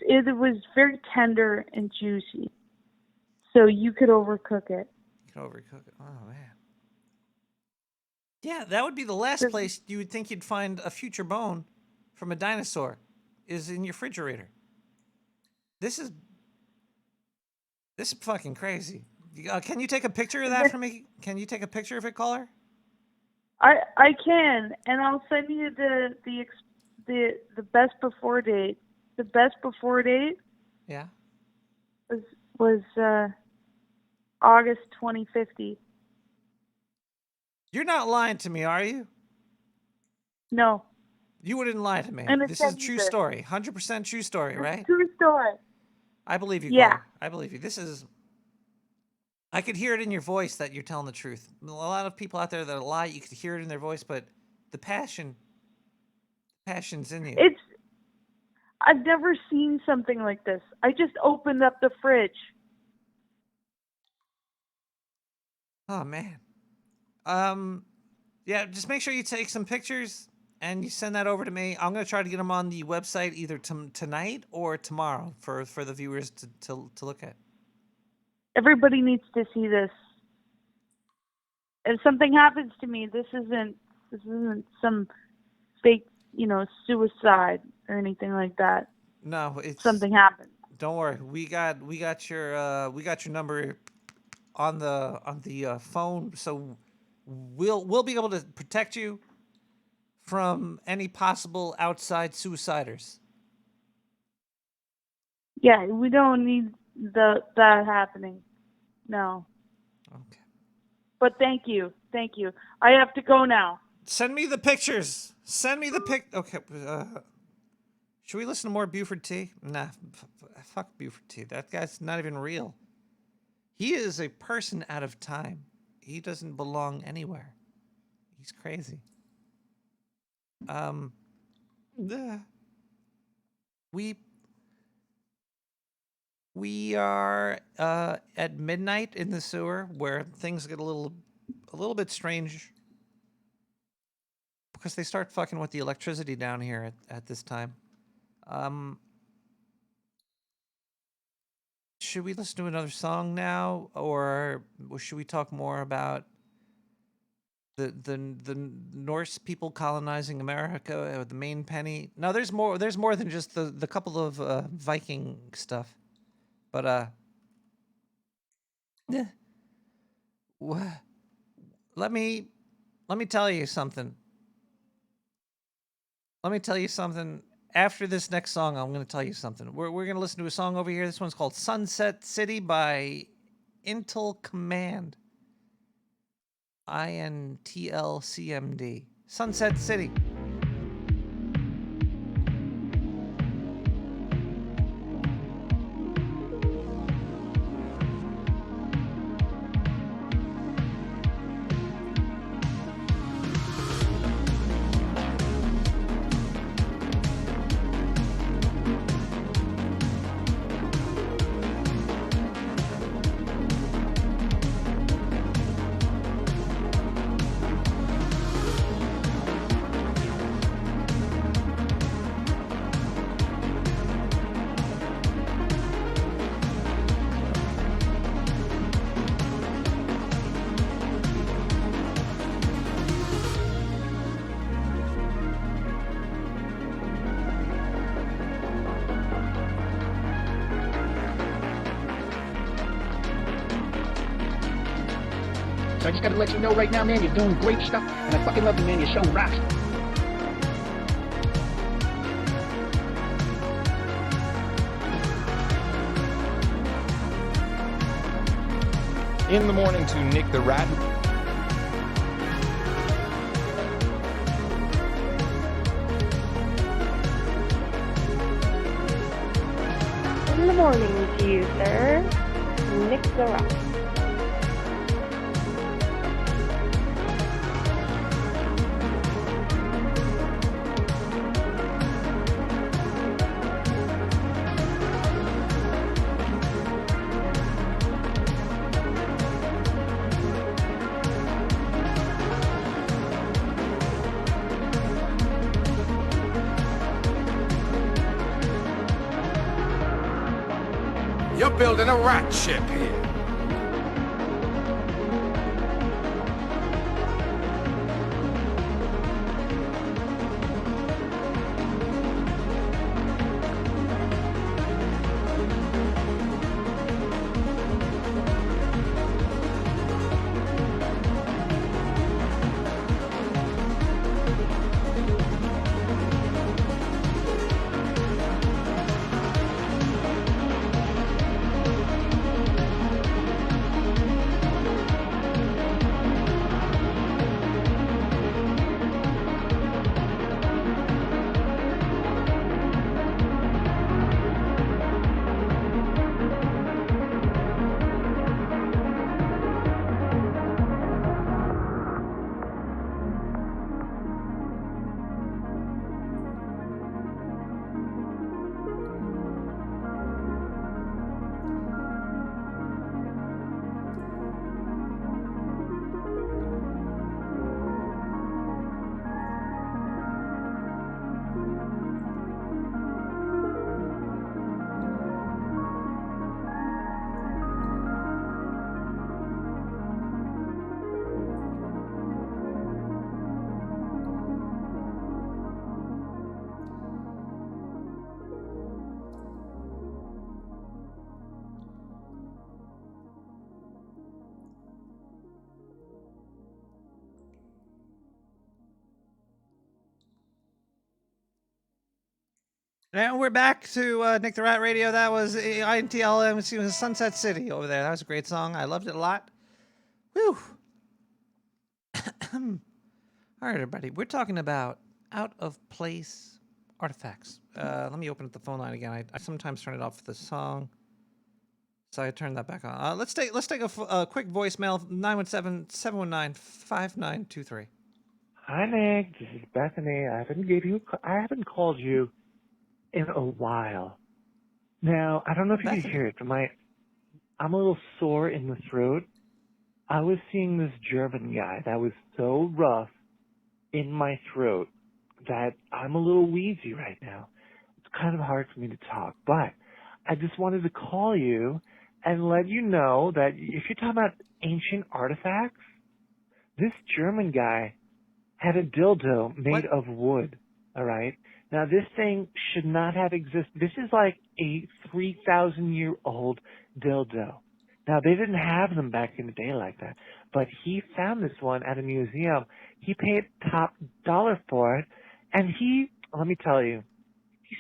very tender and juicy, so you could overcook it. You could overcook it. Oh man. Yeah, that would be the last place you would think you'd find a future bone from a dinosaur, is in your refrigerator. This is fucking crazy. Can you take a picture of that for me? Can you take a picture of it, caller? I can, and I'll send you the best before date. The best before date. Yeah. Was August 2050. You're not lying to me, are you? No. You wouldn't lie to me. This is a true story. 100% true story, right? True story. I believe you, yeah. caller. I believe you. I could hear it in your voice that you're telling the truth. A lot of people out there that lie, you could hear it in their voice, but the passion's in you. I've never seen something like this. I just opened up the fridge. Oh man. Yeah, just make sure you take some pictures and you send that over to me. I'm gonna try to get them on the website either tonight or tomorrow for the viewers to look at. Everybody needs to see this. If something happens to me, this isn't some fake, suicide or anything like that. No, it's something happened. Don't worry. We got your number on the phone, so we'll be able to protect you from any possible outside suiciders. Yeah, we don't need that happening. No. Okay. But thank you. I have to go now. Send me the pictures. Send me the pic. Okay. Should we listen to more Buford T? Nah. Fuck Buford T. That guy's not even real. He is a person out of time. He doesn't belong anywhere. He's crazy. We are at midnight in the sewer where things get a little bit strange because they start fucking with the electricity down here at this time. Should we listen to another song now, or should we talk more about the Norse people colonizing America, or the Maine Penny? No, there's more than just the couple of Viking stuff. But let me tell you something. After this next song, I'm going to tell you something. We're going to listen to a song over here. This one's called Sunset City by Intel Command. INTLCMD. Sunset City. So I just gotta let you know right now, man, you're doing great stuff, and I fucking love you, man. Your show rocks. In the morning to Nick the Rat. In the morning to you, sir. Nick the Rat. You're building a rat ship here. And we're back to Nick the Rat Radio. That was INTL. It was Sunset City over there. That was a great song. I loved it a lot. Whew. All right, everybody. We're talking about out-of-place artifacts. Let me open up the phone line again. I sometimes turn it off for the song, so I turned that back on. Let's take a quick voicemail. 917-719-5923. Hi, Nick. This is Bethany. I haven't called you in a while. Now, I don't know if you can hear it, but I'm a little sore in the throat. I was seeing this German guy that was so rough in my throat that I'm a little wheezy right now. It's kind of hard for me to talk, but I just wanted to call you and let you know that if you're talking about ancient artifacts, this German guy had a dildo made of wood, all right? Now, this thing should not have existed. This is like a 3,000-year-old dildo. Now, they didn't have them back in the day like that, but he found this one at a museum. He paid top dollar for it, and let me tell you, he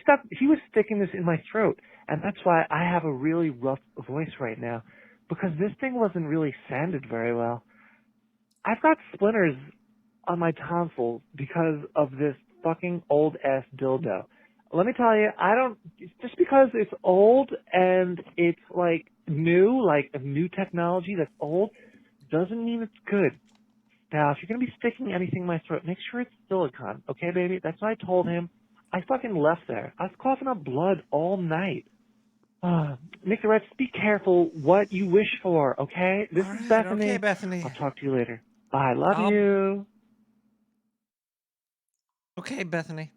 was sticking this in my throat, and that's why I have a really rough voice right now, because this thing wasn't really sanded very well. I've got splinters on my tonsils because of this fucking old-ass dildo. Let me tell you, just because it's old and it's like new, like a new technology that's old, doesn't mean it's good. Now, if you're going to be sticking anything in my throat, make sure it's silicone, okay, baby? That's what I told him. I fucking left there. I was coughing up blood all night. Nick the Rat, be careful what you wish for, okay? This is Bethany. Okay, Bethany. I'll talk to you later. Bye. Love you. Okay, Bethany.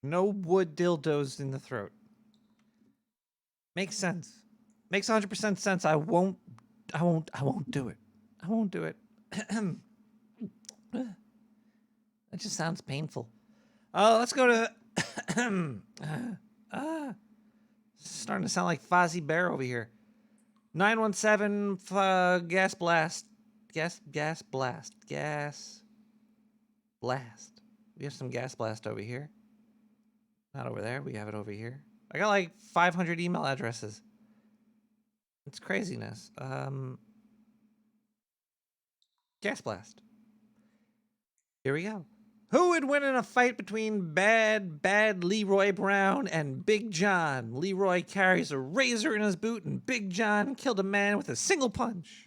No wood dildos in the throat. Makes sense. Makes 100% sense. I won't do it. I won't do it. That just sounds painful. Let's go to starting to sound like Fozzie Bear over here. 917 gas blast. Gas blast. Gas blast. We have some gas blast over here. Not over there. We have it over here. I got like 500 email addresses. It's craziness. Gas blast. Here we go. Who would win in a fight between bad Leroy Brown and Big John? Leroy carries a razor in his boot, and Big John killed a man with a single punch.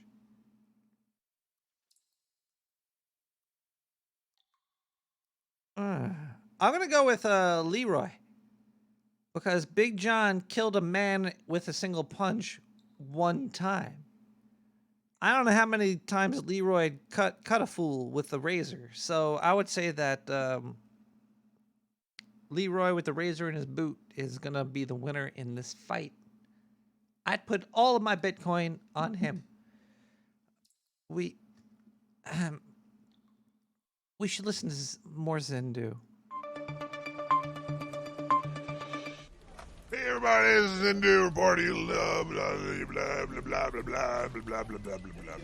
I'm going to go with Leroy. Because Big John killed a man with a single punch one time. I don't know how many times Leroy cut a fool with the razor. So I would say that Leroy with the razor in his boot is going to be the winner in this fight. I'd put all of my Bitcoin on him. We should listen to more Zindu. Hey everybody, this is Zindu reporting blah blah blah blah blah blah blah blah blah blah blah blah.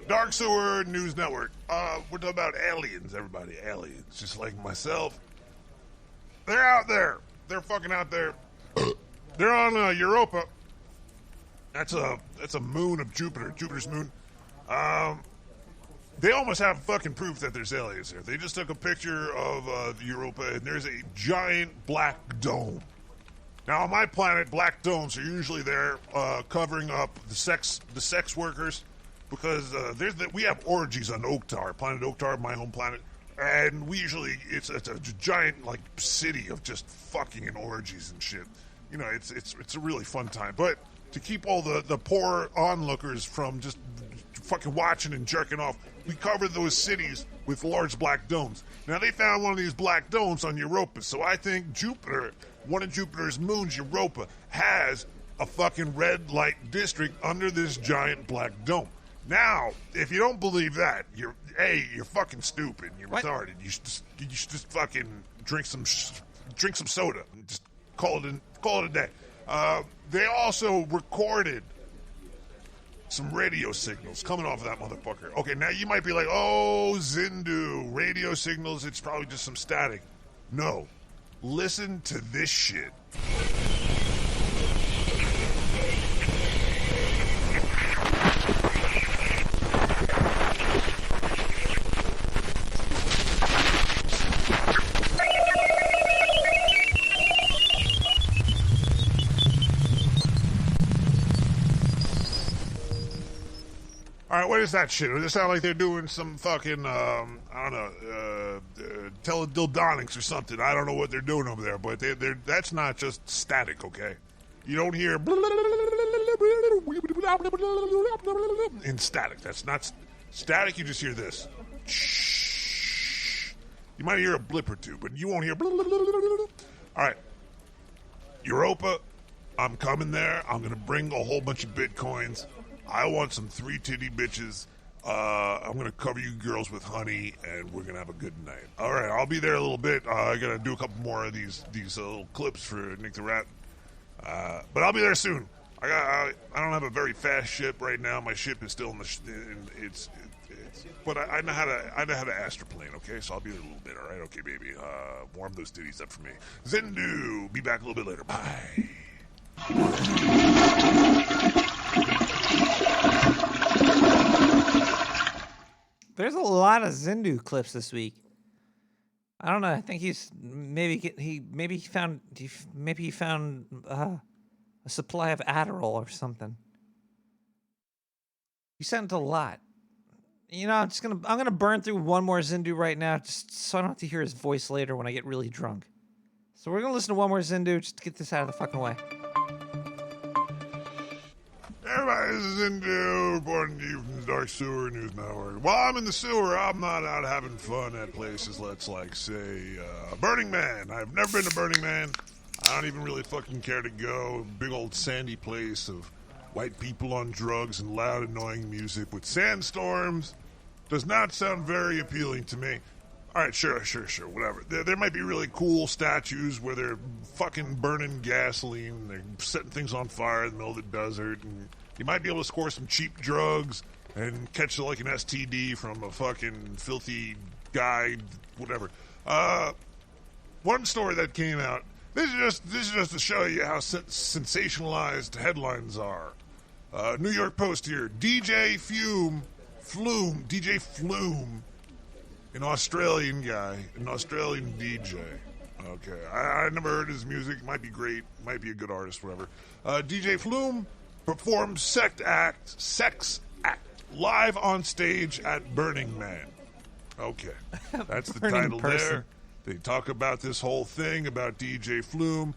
Dark Sewer News Network. We're talking about aliens, everybody. Aliens, just like myself. They're out there. They're fucking out there. They're on Europa. That's a moon of Jupiter. Jupiter's moon. They almost have fucking proof that there's aliens here. They just took a picture of Europa, and there's a giant black dome. Now, on my planet, black domes are usually there covering up the sex workers, because we have orgies on Oktar, planet Oktar, my home planet, and we usually it's a giant like city of just fucking and orgies and shit. You know, it's a really fun time. But to keep all the poor onlookers from just fucking watching and jerking off, we covered those cities with large black domes. Now, they found one of these black domes on Europa, so I think Jupiter, one of Jupiter's moons, Europa, has a fucking red light district under this giant black dome. Now, if you don't believe that, you're fucking stupid. You're retarded. You should just fucking drink some soda and just call it a day. They also recorded some radio signals coming off of that motherfucker. Okay, now you might be like, oh, Zindu, radio signals, it's probably just some static. No. Listen to this shit. Alright, what is that shit? Does it sound like they're doing some fucking, I don't know, teledildonics or something? I don't know what they're doing over there, but that's not just static, okay? You don't hear in static. That's not static, you just hear this. You might hear a blip or two, but you won't hear. Alright. Europa, I'm coming there. I'm gonna bring a whole bunch of bitcoins. I want some 3-titty bitches. I'm going to cover you girls with honey, and we're going to have a good night. All right, I'll be there a little bit. I got to do a couple more of these little clips for Nick the Rat. But I'll be there soon. I don't have a very fast ship right now. My ship is still in the but I know how to astroplane, okay? So I'll be there a little bit, all right? Okay, baby. Warm those titties up for me. Zendu, be back a little bit later. Bye. There's a lot of Zindu clips this week. I don't know. I think he found a supply of Adderall or something. He sent a lot. You know, I'm gonna burn through one more Zindu right now, just so I don't have to hear his voice later when I get really drunk. So we're gonna listen to one more Zindu just to get this out of the fucking way. Everybody, this is Zindu reporting to you from the Dark Sewer News Network. While I'm in the sewer, I'm not out having fun at places, let's say, Burning Man. I've never been to Burning Man. I don't even really fucking care to go. Big old sandy place of white people on drugs and loud, annoying music with sandstorms. Does not sound very appealing to me. Alright, sure, whatever. There might be really cool statues where they're fucking burning gasoline, they're setting things on fire in the middle of the desert, and you might be able to score some cheap drugs and catch like an STD from a fucking filthy guy, whatever. One story that came out, this is just to show you how sensationalized headlines are. New York Post here, DJ Flume, an Australian guy, an Australian DJ. Okay, I never heard his music. Might be great. Might be a good artist. Whatever. DJ Flume performed sex act live on stage at Burning Man. Okay, that's the title there. They talk about this whole thing about DJ Flume,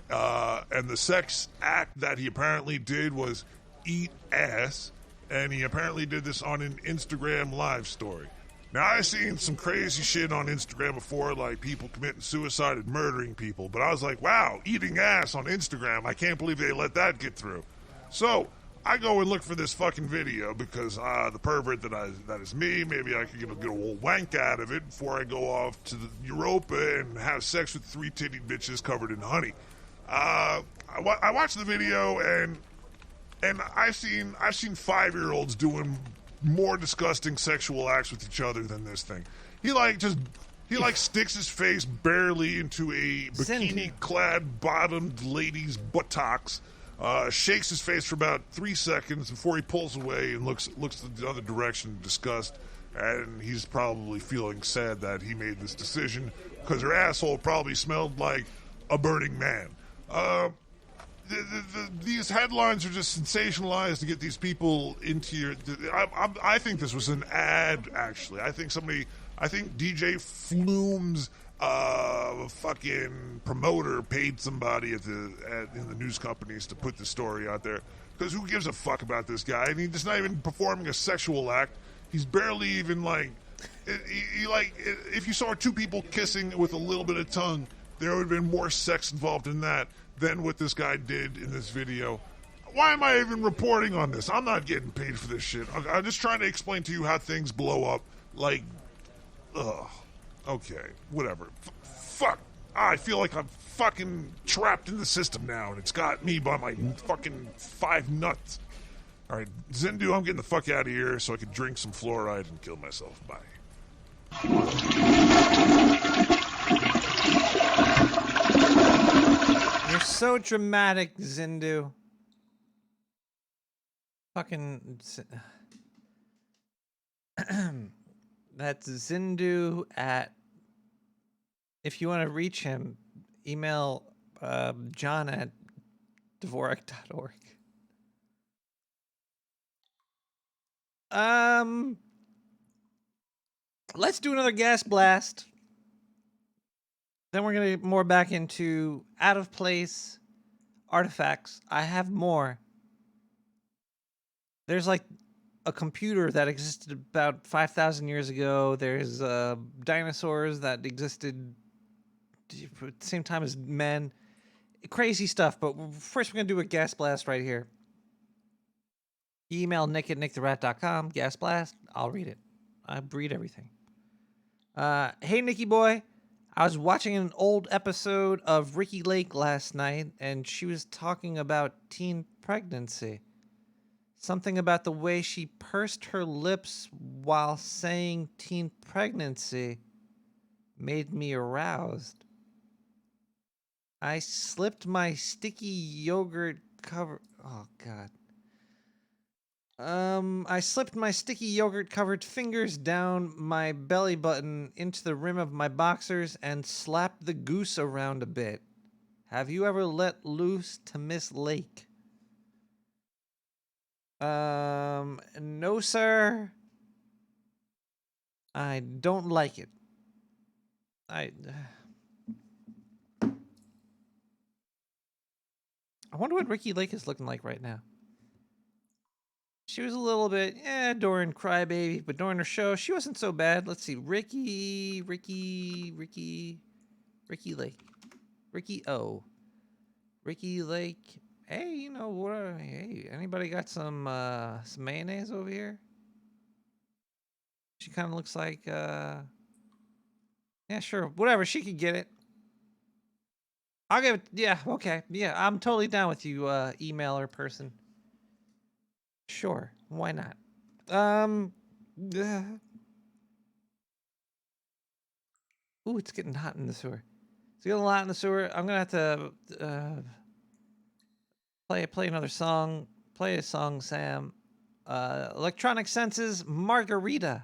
and the sex act that he apparently did was eat ass, and he apparently did this on an Instagram live story. Now, I've seen some crazy shit on Instagram before, like people committing suicide and murdering people, but I was like, wow, eating ass on Instagram, I can't believe they let that get through. So, I go and look for this fucking video because the pervert that is me, maybe I could get a good old wank out of it before I go off to the Europa and have sex with 3-titty bitches covered in honey. I watched the video and I've seen 5-year-olds doing more disgusting sexual acts with each other than this thing. He sticks his face barely into a bikini-clad, bottomed lady's buttocks, shakes his face for about 3 seconds before he pulls away and looks the other direction in disgust, and he's probably feeling sad that he made this decision because her asshole probably smelled like a burning man. These headlines are just sensationalized to get these people into your... I think this was an ad, actually. I think DJ Flume's fucking promoter paid somebody in the news companies to put the story out there. Because who gives a fuck about this guy? I mean, he's not even performing a sexual act. He's barely even if you saw 2 people kissing with a little bit of tongue, there would have been more sex involved in that than what this guy did in this video. Why am I even reporting on this? I'm not getting paid for this shit. I'm just trying to explain to you how things blow up. Okay, whatever. Fuck. I feel like I'm fucking trapped in the system now, and it's got me by my fucking 5 nuts. Alright, Zindu, I'm getting the fuck out of here so I can drink some fluoride and kill myself. Bye. so dramatic, Zindu. Fucking. That's Zindu at. If you want to reach him, email John at Dvorak.org. Let's do another gas blast. Then we're gonna get more back into out of place artifacts. I have more. There's like a computer that existed about 5,000 years ago. There's dinosaurs that existed at the same time as men. Crazy stuff. But first, we're gonna do a gas blast right here. Email Nick at nicktherat.com. Gas blast. I'll read it. I read everything. Hey, Nicky boy. I was watching an old episode of Ricky Lake last night, and she was talking about teen pregnancy. Something about the way she pursed her lips while saying teen pregnancy made me aroused. I slipped my sticky yogurt cover... Oh, God. I slipped my sticky yogurt-covered fingers down my belly button into the rim of my boxers and slapped the goose around a bit. Have you ever let loose to Miss Lake? No, sir. I don't like it. I wonder what Ricky Lake is looking like right now. She was a little bit, during Crybaby, but during her show, she wasn't so bad. Let's see, Ricky Lake. Ricky O. Ricky Lake. Hey, you know what? Hey, anybody got some mayonnaise over here? She kind of looks like, yeah, sure, whatever. She could get it. I'll give it. Yeah, okay, yeah, I'm totally down with you, emailer person. Sure, why not? Ooh, it's getting hot in the sewer. It's getting hot in the sewer. I'm gonna have to play another song. Play a song, Sam. Electronic Senses, Margarita.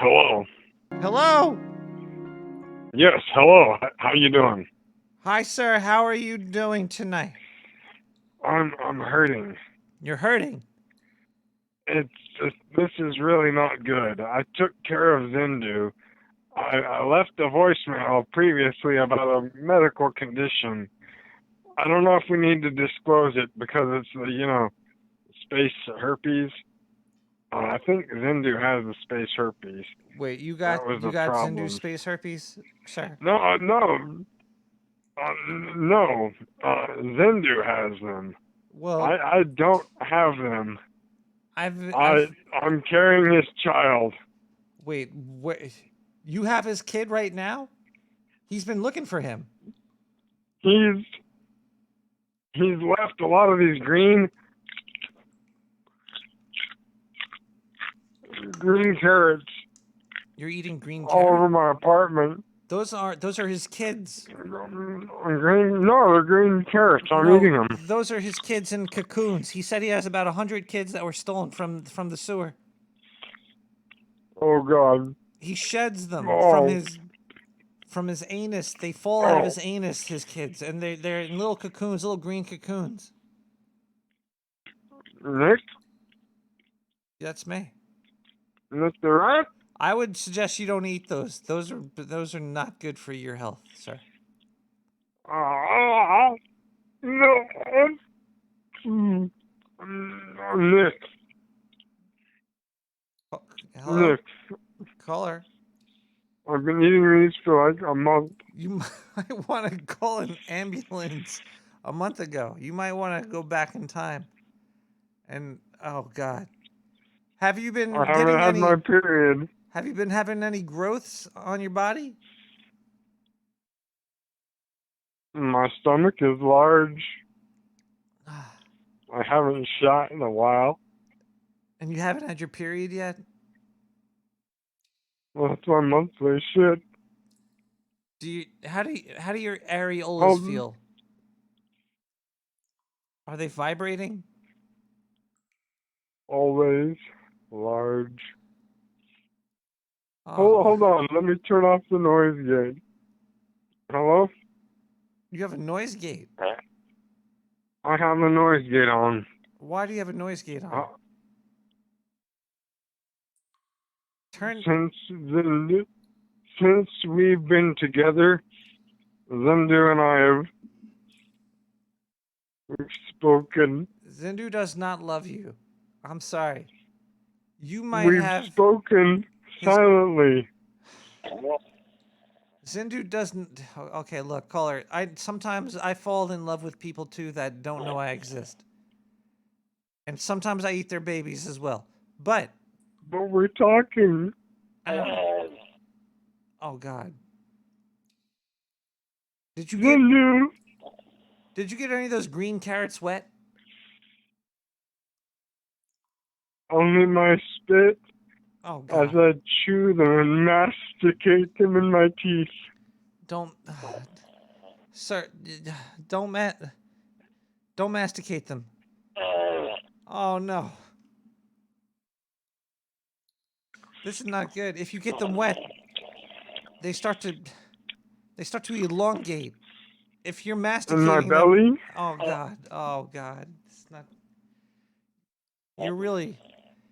Hello. Hello. Yes, hello. How you doing? Hi, sir. How are you doing tonight? I'm hurting. You're hurting. This is really not good. I took care of Zindu. I left a voicemail previously about a medical condition. I don't know if we need to disclose it because it's space herpes. I think Zindu has the space herpes. Wait, you That got was the Zindu problem. space herpes, sir? No. Zindu has them. Well, I don't have them. I've I'm carrying his child. Wait, you have his kid right now? He's been looking for him. He's left a lot of these green carrots. You're eating green all carrots? over my apartment. Those are his kids. Green? No, they're green carrots. I'm eating them. Those are his kids in cocoons. He said he has about 100 kids that were stolen from the sewer. Oh God. He sheds them Oh. from his anus. They fall out of his anus, his kids, and they're in little cocoons, little green cocoons. Nick? That's me. Mr. Rat? I would suggest you don't eat those. Those are not good for your health, sir. No. Nick. Hello? Nick. Caller. I've been eating these for like a month. You might want to call an ambulance a month ago. You might want to go back in time. And, oh, God. Have you been I haven't had my period. Have you been having any growths on your body? My stomach is large. I haven't shot in a while. And you haven't had your period yet? Well, that's my monthly shit. How do your areolas feel? Are they vibrating? Always large. Oh. Hold on. Let me turn off the noise gate. Hello? You have a noise gate. I have the noise gate on. Why do you have a noise gate on? Since we've been together, Zindu and I we've spoken. Zindu does not love you. I'm sorry. We've spoken silently. Zindu doesn't. Okay, look, caller. Sometimes I fall in love with people too that don't know I exist, and sometimes I eat their babies as well. But we're talking. Oh God. Did you get any of those green carrots wet? Only my spit. Oh God. As I chew them and masticate them in my teeth. Don't, sir. Don't masticate them. Oh no. This is not good. If you get them wet, they start to elongate. If you're masticating in my belly? them, oh God, it's not.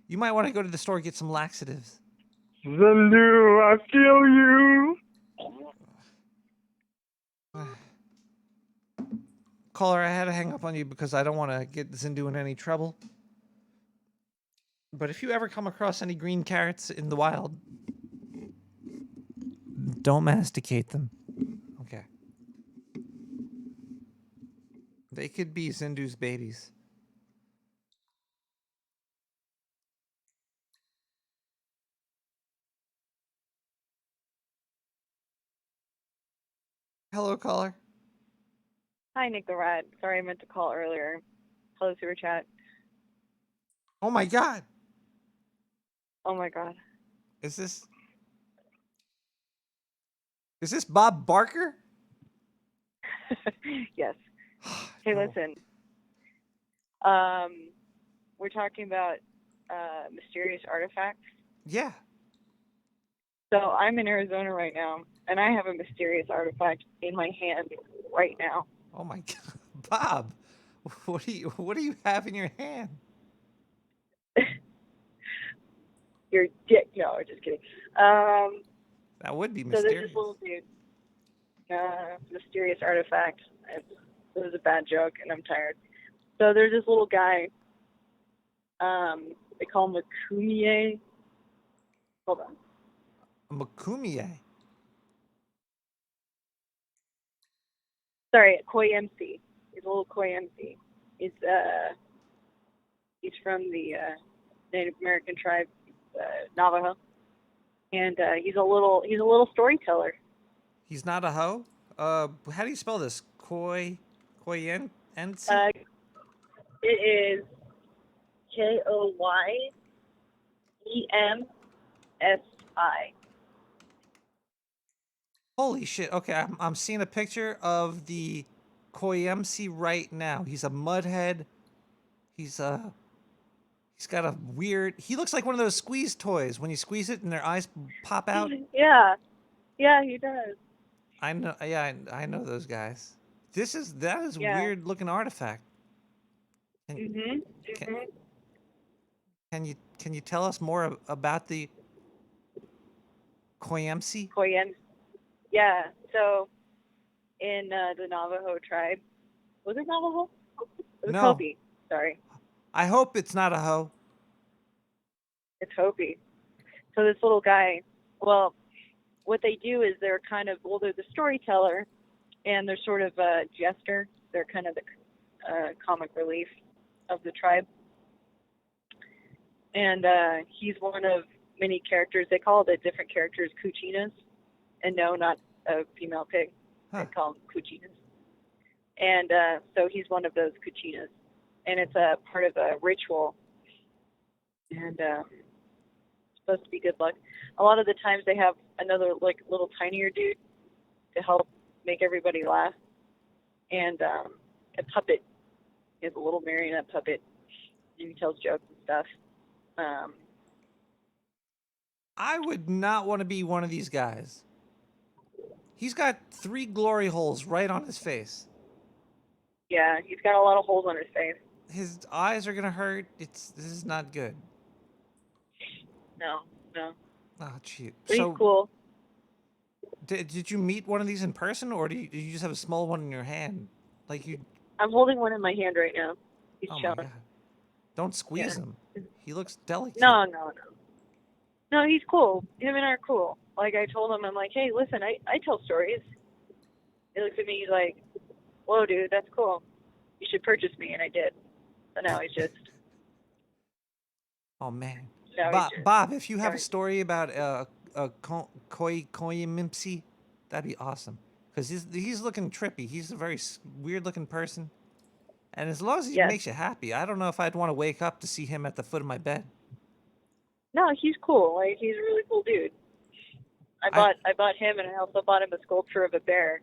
You might want to go to the store and get some laxatives. Zindu, I feel you. Caller, I had to hang up on you because I don't want to get Zindu in any trouble. But if you ever come across any green carrots in the wild, don't masticate them. Okay. They could be Zindu's babies. Hello, caller. Hi, Nick the Rat. Sorry, I meant to call earlier. Hello, Super Chat. Oh my God. Oh my God. Is this Bob Barker? Yes. Hey, listen. We're talking about mysterious artifacts. Yeah. So I'm in Arizona right now, and I have a mysterious artifact in my hand right now. Oh my God, Bob, what do you have in your hand? Your dick? No, I'm just kidding. That would be So there's mysterious. this little dude, mysterious artifact. It was a bad joke, and I'm tired. So there's this little guy. They call him a Kumie. Hold on. Makumie. Sorry, Koi MC. He's a little Koi MC. He's from the Native American tribe Navajo, and he's a little storyteller. He's not a hoe. How do you spell this? Koyemsi? It is Koyemsi. Holy shit! Okay, I'm seeing a picture of the Koyemsi right now. He's a mudhead. He's got a weird. He looks like one of those squeeze toys when you squeeze it and their eyes pop out. Yeah, he does. I know. Yeah, I know those guys. That is a Yeah. weird looking artifact. Mhm. Can you tell us more about the Koyemsi? Yeah. So in the Navajo tribe, was it Navajo? It was No. Hopi. Sorry, I hope it's not a hoe. it's Hopi. So this little guy, well, what they do is they're they're the storyteller, and they're sort of a jester. They're kind of the comic relief of the tribe. And he's one of many characters. They call the different characters Cuchinas. And no, not a female pig. They call them Cuchinas. And so he's one of those Cuchinas. And it's a part of a ritual. And it's supposed to be good luck. A lot of the times they have another little tinier dude to help make everybody laugh. And a puppet. He has a little marionette puppet. And he tells jokes and stuff. I would not want to be one of these guys. He's got 3 glory holes right on his face. Yeah, he's got a lot of holes on his face. His eyes are gonna hurt. This is not good. No. Oh, gee. But So he's cool. Did you meet one of these in person, or do you just have a small one in your hand? Like you? I'm holding one in my hand right now. He's Oh my chilling. God! Don't squeeze him. He looks delicate. No. No, he's cool. Him and I are cool. Like I told him, I'm like, hey, listen, I tell stories. He looks at me, he's like, whoa, dude, that's cool. You should purchase me, and I did. So now he's just. Oh man. Now Bob, he's just, Bob, if you have a story about Koyemsi, that'd be awesome. Because he's looking trippy. He's a very weird looking person. And as long as he makes you happy, I don't know if I'd want to wake up to see him at the foot of my bed. No, he's cool. Like he's a really cool dude. I bought him, and I also bought him a sculpture of a bear.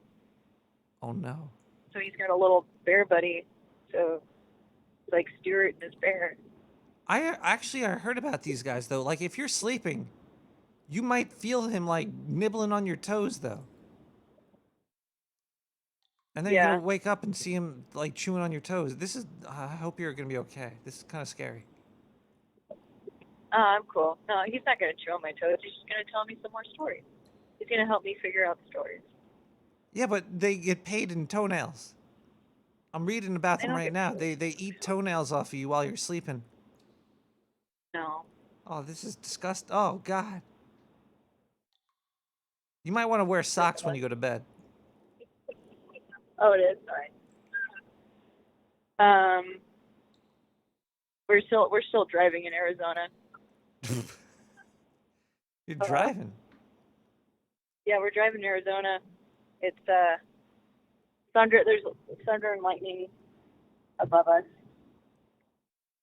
Oh no. So he's got a little bear buddy. So like Stuart and his bear. I heard about these guys though. Like if you're sleeping, you might feel him like nibbling on your toes though. And then you're gonna wake up and see him like chewing on your toes. I hope you're gonna be okay. This is kind of scary. I'm cool. No, he's not going to chew on my toes. He's just going to tell me some more stories. He's going to help me figure out the stories. Yeah, but they get paid in toenails. I'm reading about them right now. They eat toenails off of you while you're sleeping. No. Oh, this is disgusting. Oh, God. You might want to wear socks when you go to bed. Oh, it is. Sorry. We're still driving in Arizona. You're driving? Yeah, we're driving in Arizona. It's thunder. There's thunder and lightning above us.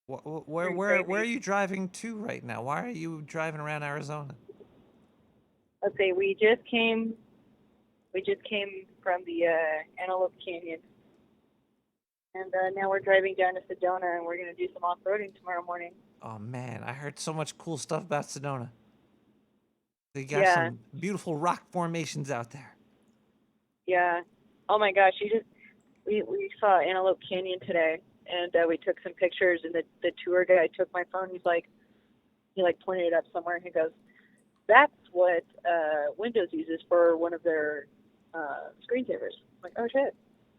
Where are you driving to right now? Why are you driving around Arizona? Let's see. We just came from the Antelope Canyon, and now we're driving down to Sedona, and we're going to do some off-roading tomorrow morning. Oh man, I heard so much cool stuff about Sedona. They got some beautiful rock formations out there. Yeah. Oh my gosh, we saw Antelope Canyon today, and we took some pictures, and the tour guide took my phone. He pointed it up somewhere, and he goes, "That's what Windows uses for one of their screensavers." I'm like, "Oh shit!"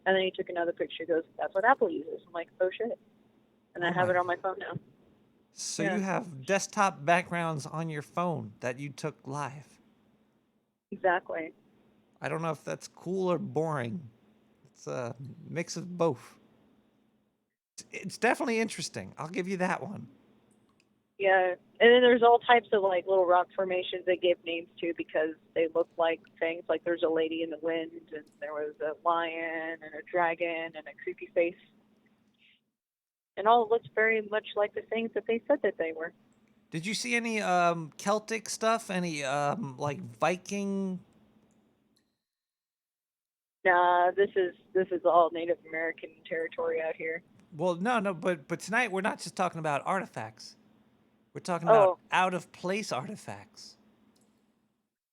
And then he took another picture. He goes, "That's what Apple uses." I'm like, "Oh shit!" And I have it on my phone now. So you have desktop backgrounds on your phone that you took live. Exactly. I don't know if that's cool or boring. It's a mix of both. It's definitely interesting. I'll give you that one. Yeah, and then there's all types of like little rock formations they give names to because they look like things. Like there's a lady in the wind, and there was a lion and a dragon and a creepy face, and all looks very much like the things that they said that they were. Did you see any Celtic stuff? Any like Viking? Nah, this is all Native American territory out here. Well, no, but tonight we're not just talking about artifacts. We're talking about out of place artifacts.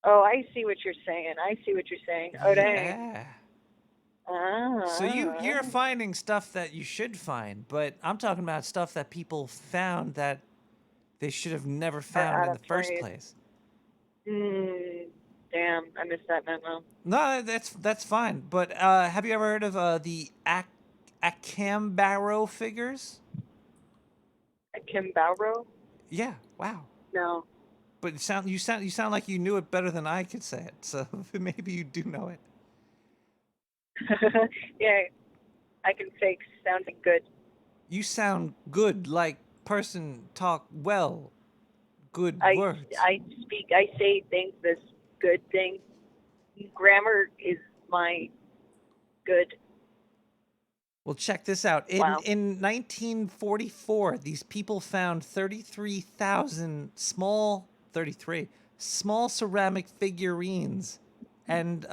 Oh, I see what you're saying. Oh, dang. Yeah. So you're finding stuff that you should find, but I'm talking about stuff that people found that they should have never found in the first place. Damn, I missed that memo. No, that's fine. But have you ever heard of the Akambaro figures? Akambaro? Yeah. Wow. No. But you sound like you knew it better than I could say it. So maybe you do know it. Yeah, I can fake sounding good. You sound good, like person talk well. Good words. I say things as good things. Grammar is my good. Well, check this out. In 1944, these people found 33,000 small ceramic figurines, and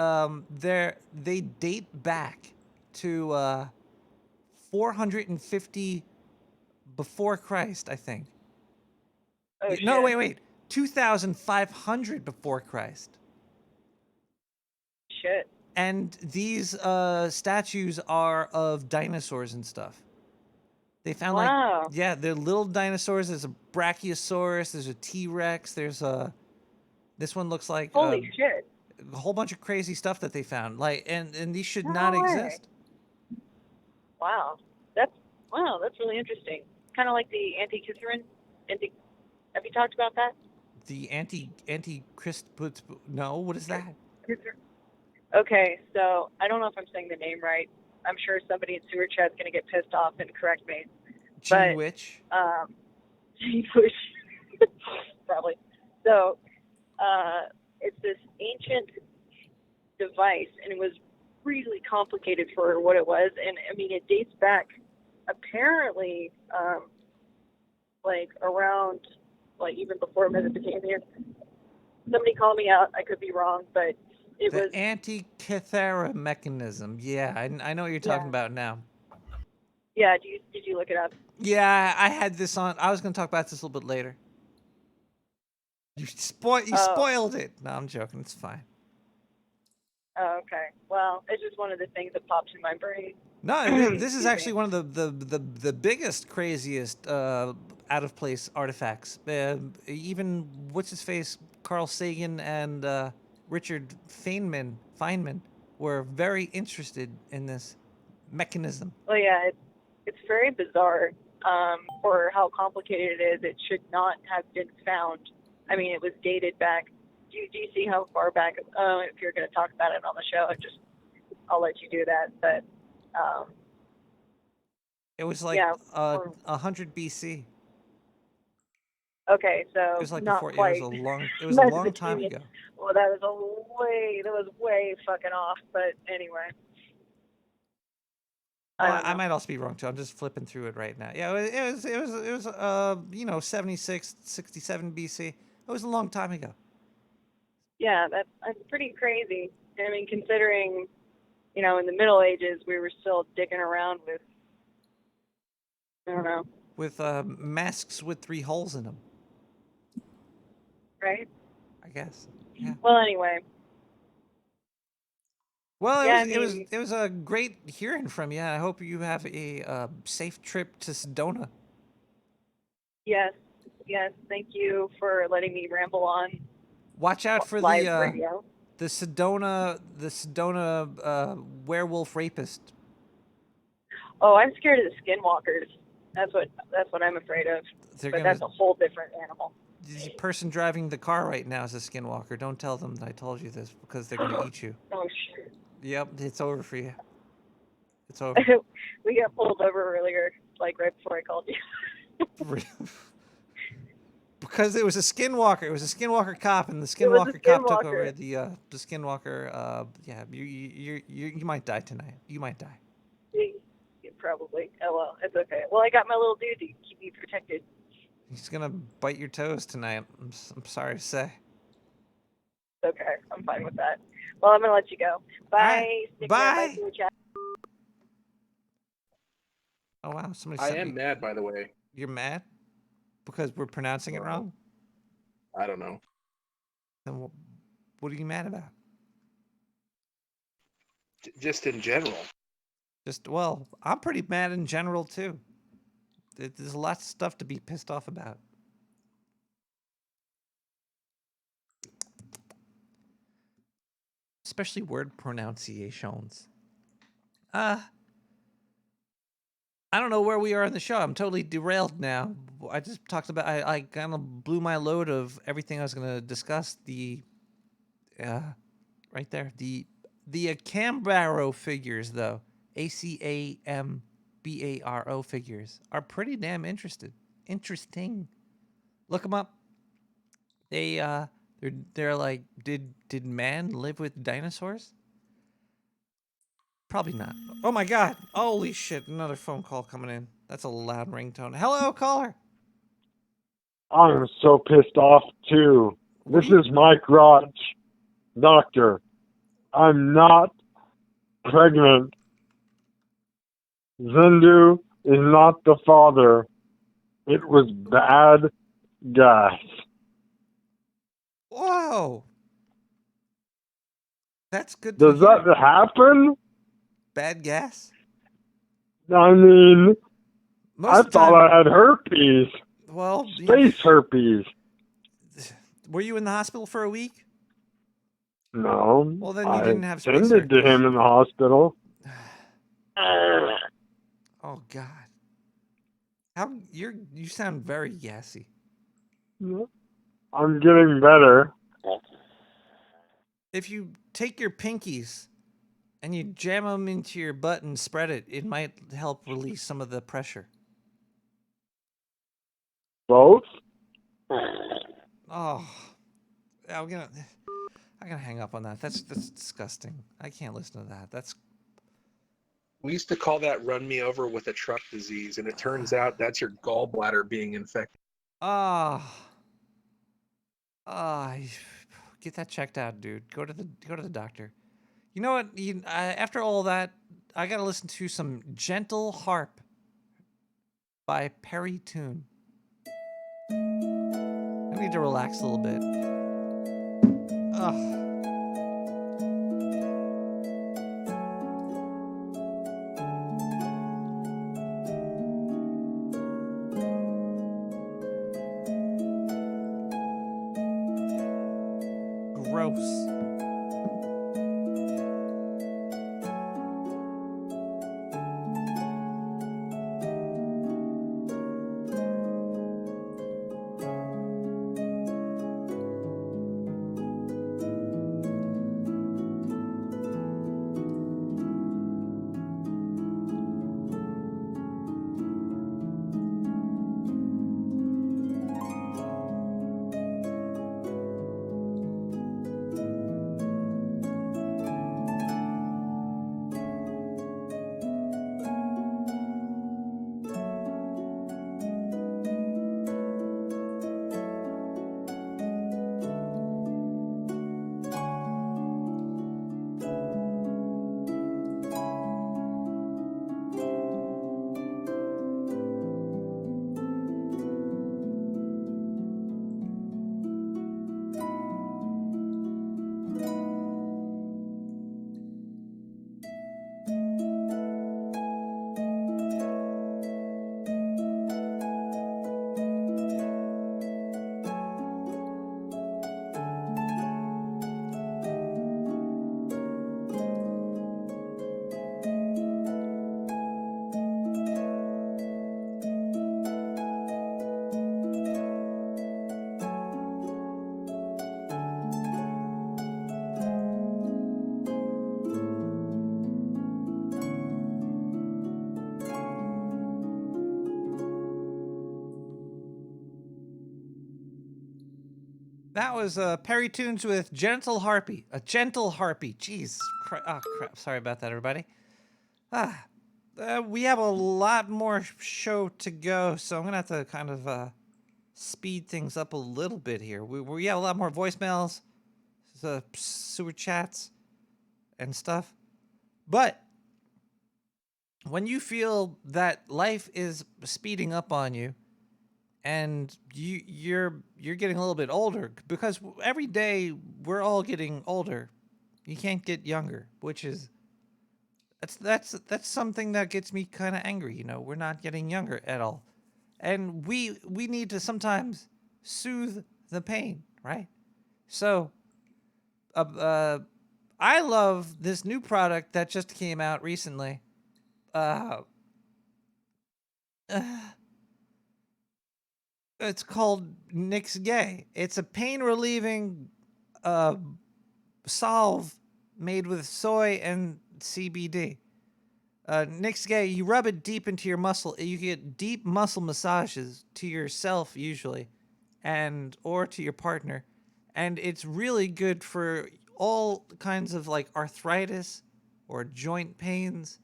they date back to 450 before Christ, I think. Oh, no, shit. wait, 2,500 before Christ. Shit. And these statues are of dinosaurs and stuff. They found they're little dinosaurs. There's a Brachiosaurus. There's a T-Rex. There's this one looks like holy shit. A whole bunch of crazy stuff that they found. And these should not exist. Wow, that's really interesting. Kind of like the Antikythera. Have you talked about that? The Antichrist? No, what is that? Okay, so I don't know if I'm saying the name right. I'm sure somebody in sewer chat's going to get pissed off and correct me. Gene Witch? Gene Witch. Probably. So, it's this ancient device, and it was really complicated for what it was. And, I mean, it dates back, apparently, around, even before Mesopotamia. Somebody call me out. I could be wrong, but it was the Antikythera mechanism. Yeah, I know what you're talking about now. Yeah, did you look it up? Yeah, I had this on. I was going to talk about this a little bit later. You spoiled it. No, I'm joking. It's fine. Oh, okay. Well, it's just one of the things that pops in my brain. No, this is actually one of the biggest, craziest out of place artifacts. Even what's his face, Carl Sagan and Richard Feynman were very interested in this mechanism. Well, yeah, it's very bizarre for how complicated it is. It should not have been found. I mean, it was dated back. Do you see how far back? If you're going to talk about it on the show, I'll let you do that. But it was like 100 BC. Okay, so it was like not before. Quite. It was a long time ago. Well, that was way fucking off. But anyway. I might also be wrong too. I'm just flipping through it right now. Yeah, it was 76, 67 BC. It was a long time ago. Yeah, that's pretty crazy. I mean, considering, in the Middle Ages, we were still dicking around with, I don't know. With masks with 3 holes in them. Right? I guess. Yeah. Well, anyway. Well, Yeah, it was a great hearing from you. I hope you have a safe trip to Sedona. Yes. Thank you for letting me ramble on. Watch out for live radio. the Sedona werewolf rapist. Oh, I'm scared of the skinwalkers. That's what I'm afraid of. But that's a whole different animal. The person driving the car right now is a skinwalker. Don't tell them that I told you this because they're going to eat you. Oh, shit. Yep, it's over for you. It's over. We got pulled over earlier, like right before I called you. Because it was a skinwalker. It was a skinwalker cop, and the skinwalker cop took over the skinwalker. Yeah, you might die tonight. You might die. Yeah, probably. Oh well, it's okay. Well, I got my little dude to keep me protected. He's gonna bite your toes tonight. I'm sorry to say. Okay, I'm fine with that. Well, I'm gonna let you go. Bye. Right. Bye. Chat. Oh wow, somebody. I am mad, by the way. You're mad because we're pronouncing it wrong? I don't know. Then what are you mad about? Just in general. Well, I'm pretty mad in general too. There's lots of stuff to be pissed off about. Especially word pronunciations. I don't know where we are in the show. I'm totally derailed now. I just talked about, I kind of blew my load of everything I was going to discuss. Right there. The Acambaro figures, though. ACAMBARO figures are pretty damn interesting. Look them up. They're like, did man live with dinosaurs? Probably not. Oh my God. Holy shit. Another phone call coming in. That's a loud ringtone. Hello, caller. I'm so pissed off too. This is my garage. Doctor, I'm not pregnant. Zindu is not the father. It was bad gas. Whoa. That's good. Does that happen? Bad gas? I mean, I thought I had herpes. Well, space herpes. Were you in the hospital for a week? No. Well, then you didn't have space tended to him in the hospital. Oh God. You sound very gassy. I'm getting better. If you take your pinkies and you jam them into your butt and spread it, it might help release some of the pressure. Both? Oh, I'm gonna hang up on that. That's disgusting. I can't listen to that. We used to call that run me over with a truck disease, and it turns out that's your gallbladder being infected. Get that checked out, dude. Go to the doctor. You know what? After all that, I gotta listen to some Gentle Harp by Perry Toon. I need to relax a little bit. Ugh. Gross. That was Perry Tunes with Gentle Harpy. A Gentle Harpy. Jeez. Oh, crap. Sorry about that, everybody. We have a lot more show to go, so I'm going to have to kind of speed things up a little bit here. We have a lot more voicemails, sewer chats, and stuff. But when you feel that life is speeding up on you, and you're getting a little bit older, because every day we're all getting older. You can't get younger, which is that's something that gets me kind of angry. You know, we're not getting younger at all, and we need to sometimes soothe the pain, right? So, I love this new product that just came out recently. It's called Nix Gay. It's a pain-relieving salve made with soy and CBD. Nix Gay, you rub it deep into your muscle. You get deep muscle massages to yourself usually, or to your partner, and it's really good for all kinds of like arthritis or joint pains.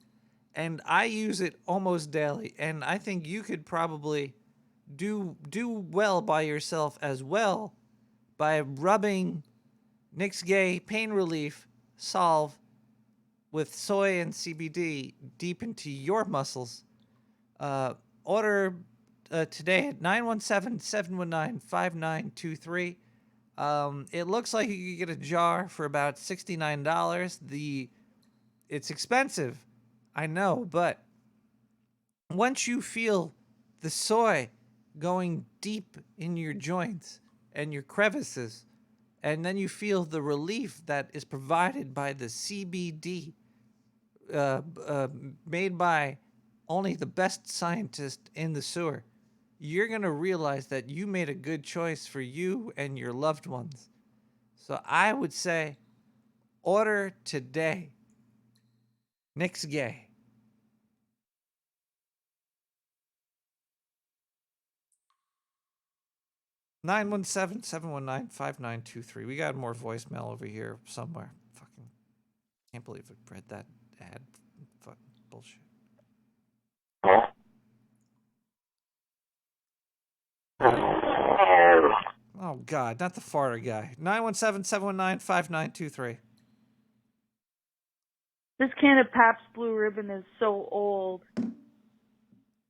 And I use it almost daily, and I think you could probably do well by yourself as well by rubbing Nix Gay Pain Relief Solve with soy and CBD deep into your muscles. Order today at 917-719-5923. It looks like you could get a jar for about $69. It's expensive, I know, but once you feel the soy going deep in your joints and your crevices, and then you feel the relief that is provided by the CBD, made by only the best scientist in the sewer, you're going to realize that you made a good choice for you and your loved ones. So I would say order today. Nix Gay. (917-719-5923). We got more voicemail over here somewhere. Fucking can't believe I read that ad. Fucking bullshit. Oh God, not the farter guy. 917-719-5923. This can of Pabst Blue Ribbon is so old.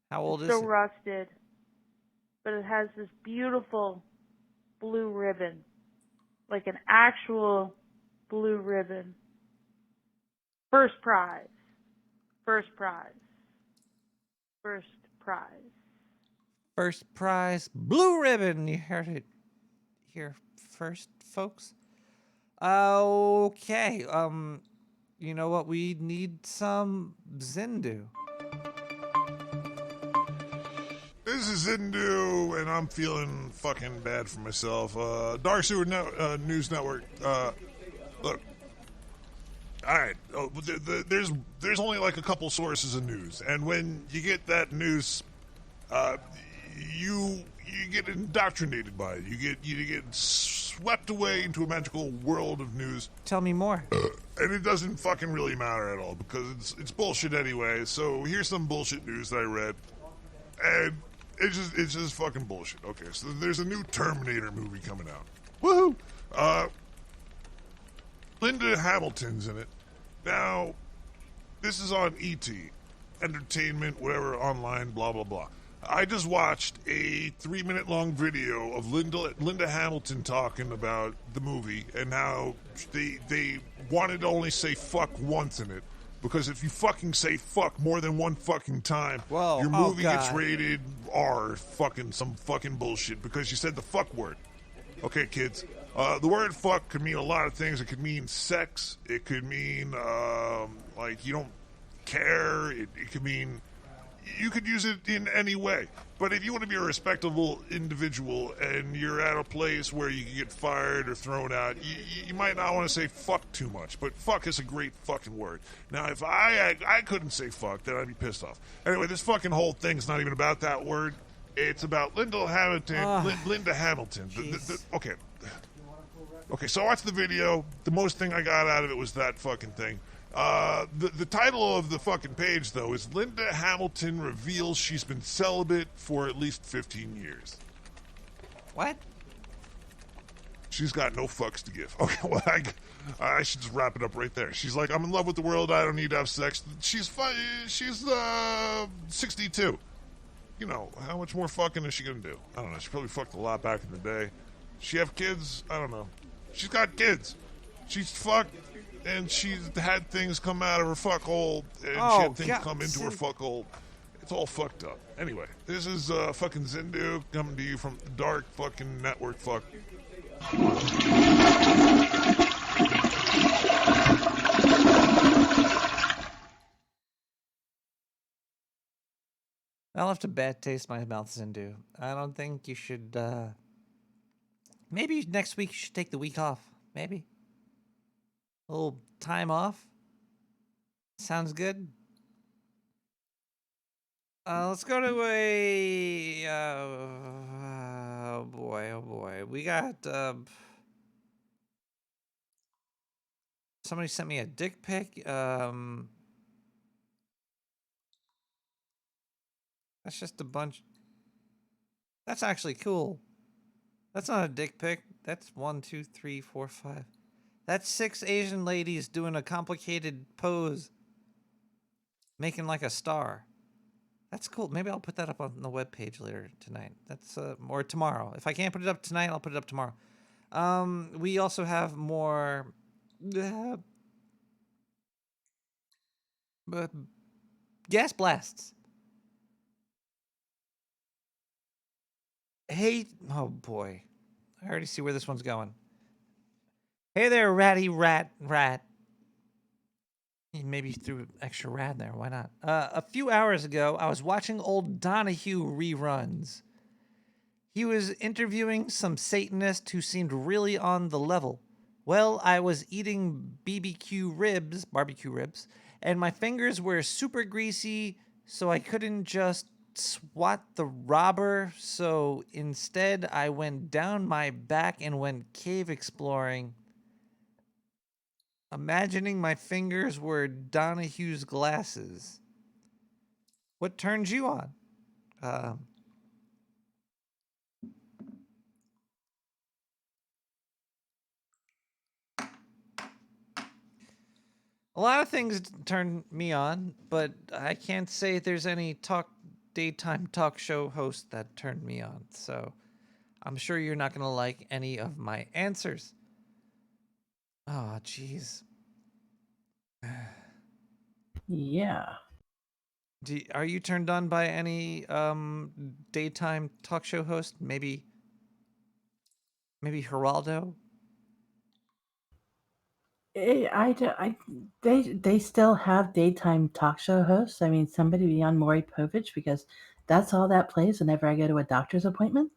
How old is so it? rusted. But it has this beautiful blue ribbon. Like an actual blue ribbon. First prize. First prize. First prize. First prize, blue ribbon. You heard it here first, folks. Okay. You know what? We need some Zindu. This is Zindu, and I'm feeling fucking bad for myself. Dark Sewer News Network. Look. All right. There's only like a couple sources of news, and when you get that news, you get indoctrinated by it. You get swept away into a magical world of news. Tell me more. And it doesn't fucking really matter at all because it's bullshit anyway. So here's some bullshit news that I read, and it's just fucking bullshit. Okay, so there's a new Terminator movie coming out. Woohoo! Linda Hamilton's in it. Now, this is on ET, entertainment, whatever, online, blah blah blah. I just watched a 3-minute long video of Linda Hamilton talking about the movie and how they wanted to only say fuck once in it. Because if you fucking say fuck more than one fucking time, your movie gets rated R, fucking some fucking bullshit because you said the fuck word. Okay, kids. The word fuck could mean a lot of things. It could mean sex. It could mean, like, you don't care. It could mean... You could use it in any way. But if you want to be a respectable individual and you're at a place where you can get fired or thrown out, you might not want to say fuck too much. But fuck is a great fucking word. Now, if I couldn't say fuck, then I'd be pissed off. Anyway, this fucking whole thing's not even about that word. It's about Linda Hamilton. Linda Hamilton. Okay. Okay, so I watched the video. The most thing I got out of it was that fucking thing. The title of the fucking page, though, is Linda Hamilton reveals she's been celibate for at least 15 years. What? She's got no fucks to give. Okay, well, I should just wrap it up right there. She's like, I'm in love with the world. I don't need to have sex. She's 62. You know, how much more fucking is she going to do? I don't know. She probably fucked a lot back in the day. She have kids? I don't know. She's got kids. She's fucked, and she's had things come out of her fuck hole, and she had things come into her fuck hole. It's all fucked up. Anyway, this is fucking Zindu coming to you from the dark fucking network fuck. I'll have to bad taste my mouth, Zindu. I don't think you should, maybe next week you should take the week off. Maybe. A little time off. Sounds good. Let's go to a, oh boy. We got, somebody sent me a dick pic. That's just a bunch. That's actually cool. That's not a dick pic. That's 1, 2, 3, 4, 5. That's 6 Asian ladies doing a complicated pose. Making like a star. That's cool. Maybe I'll put that up on the webpage later tonight. That's, or tomorrow. If I can't put it up tonight, I'll put it up tomorrow. We also have more, gas blasts. Hey, oh boy. I already see where this one's going. Hey there, ratty rat. Maybe threw extra rat in there. Why not? A few hours ago, I was watching old Donahue reruns. He was interviewing some Satanist who seemed really on the level. Well, I was eating barbecue ribs, and my fingers were super greasy, so I couldn't just swat the robber, so instead I went down my back and went cave exploring, imagining my fingers were Donahue's glasses. What turns you on? A lot of things turn me on, but I can't say there's any daytime talk show host that turned me on, so I'm sure you're not going to like any of my answers. Oh, jeez. Yeah. Are you turned on by any daytime talk show host? Maybe Geraldo? They still have daytime talk show hosts. I mean, somebody beyond Maury Povich, because that's all that plays whenever I go to a doctor's appointment.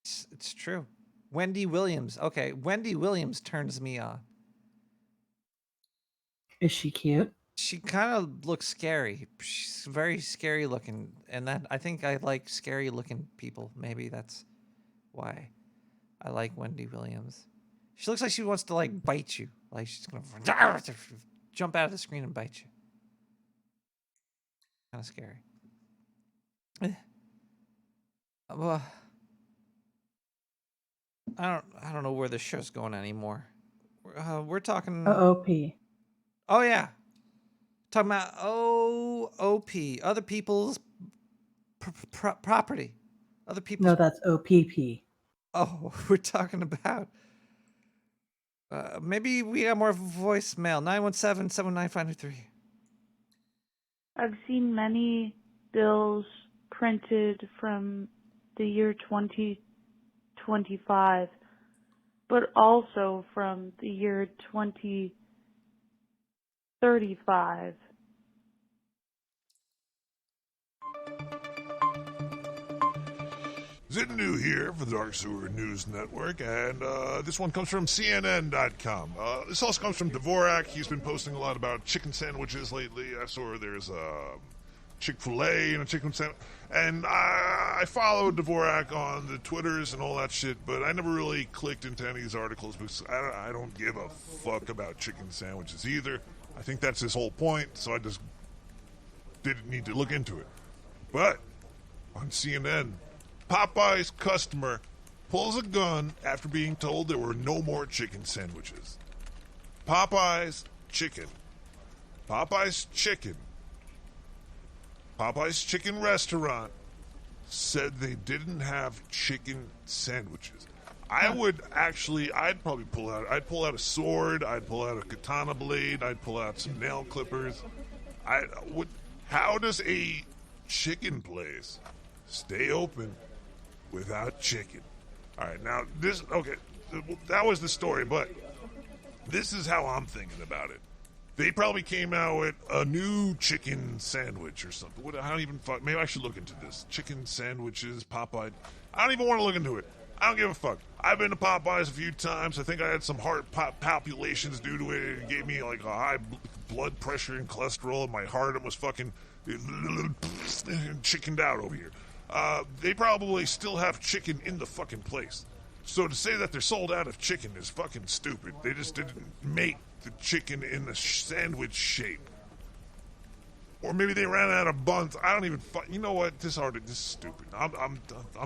It's true. Wendy Williams. Okay, Wendy Williams turns me on. Is she cute? She kind of looks scary. She's very scary looking, and that I think I like scary looking people. Maybe that's why I like Wendy Williams. She looks like she wants to like bite you. Like she's gonna jump out of the screen and bite you. Kind of scary. Well, I don't know where this show's going anymore. We're talking OOP. Oh yeah, talking about OOP, other people's property, other people's. No, that's OPP. Oh, we're talking about. Maybe we got more voicemail. 917-795-93. I've seen many bills printed from the year 2025, but also from the year 2035. Zindu here for the Dark Sewer News Network, and this one comes from CNN.com. This also comes from Dvorak. He's been posting a lot about chicken sandwiches lately. I saw there's Chick-fil-A and a chicken sandwich. And I followed Dvorak on the Twitters and all that shit, but I never really clicked into any of these articles because I don't give a fuck about chicken sandwiches either. I think that's his whole point, so I just didn't need to look into it. But on CNN, Popeye's customer pulls a gun after being told there were no more chicken sandwiches. Popeye's Chicken restaurant said they didn't have chicken sandwiches. I'd probably pull out a sword, I'd pull out a katana blade, I'd pull out some nail clippers. How does a chicken place stay open without chicken? All right, now that was the story, but this is how I'm thinking about it. They probably came out with a new chicken sandwich or something. Maybe I should look into this. Chicken sandwiches, Popeye. I don't even want to look into it. I don't give a fuck. I've been to Popeyes a few times. I think I had some heart palpitations due to it. It gave me like a high blood pressure and cholesterol in my heart. It was fucking chickened out over here. They probably still have chicken in the fucking place. So to say that they're sold out of chicken is fucking stupid. They just didn't make the chicken in the sandwich shape. Or maybe they ran out of buns. I don't even you know what? This is stupid. I'm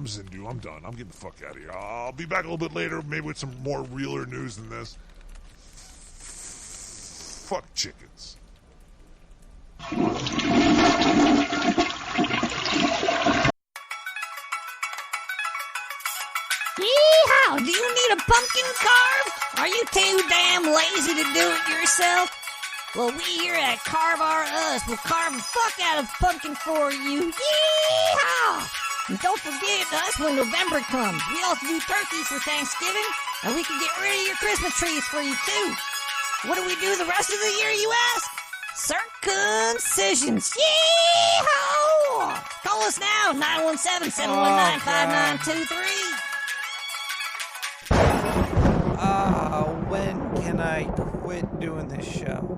Zindu. I'm done. I'm getting the fuck out of here. I'll be back a little bit later, maybe with some more realer news than this. Fuck chickens. Yeehaw! Do you need a pumpkin carved? Are you too damn lazy to do it yourself? Well, we here at Carve Our Us will carve the fuck out of pumpkin for you. Yeehaw! And don't forget us when November comes. We also do turkeys for Thanksgiving, and we can get rid of your Christmas trees for you too. What do we do the rest of the year, you ask? Circumcisions. Yeehaw! Call us now, 917-719-5923. When can I quit doing this show?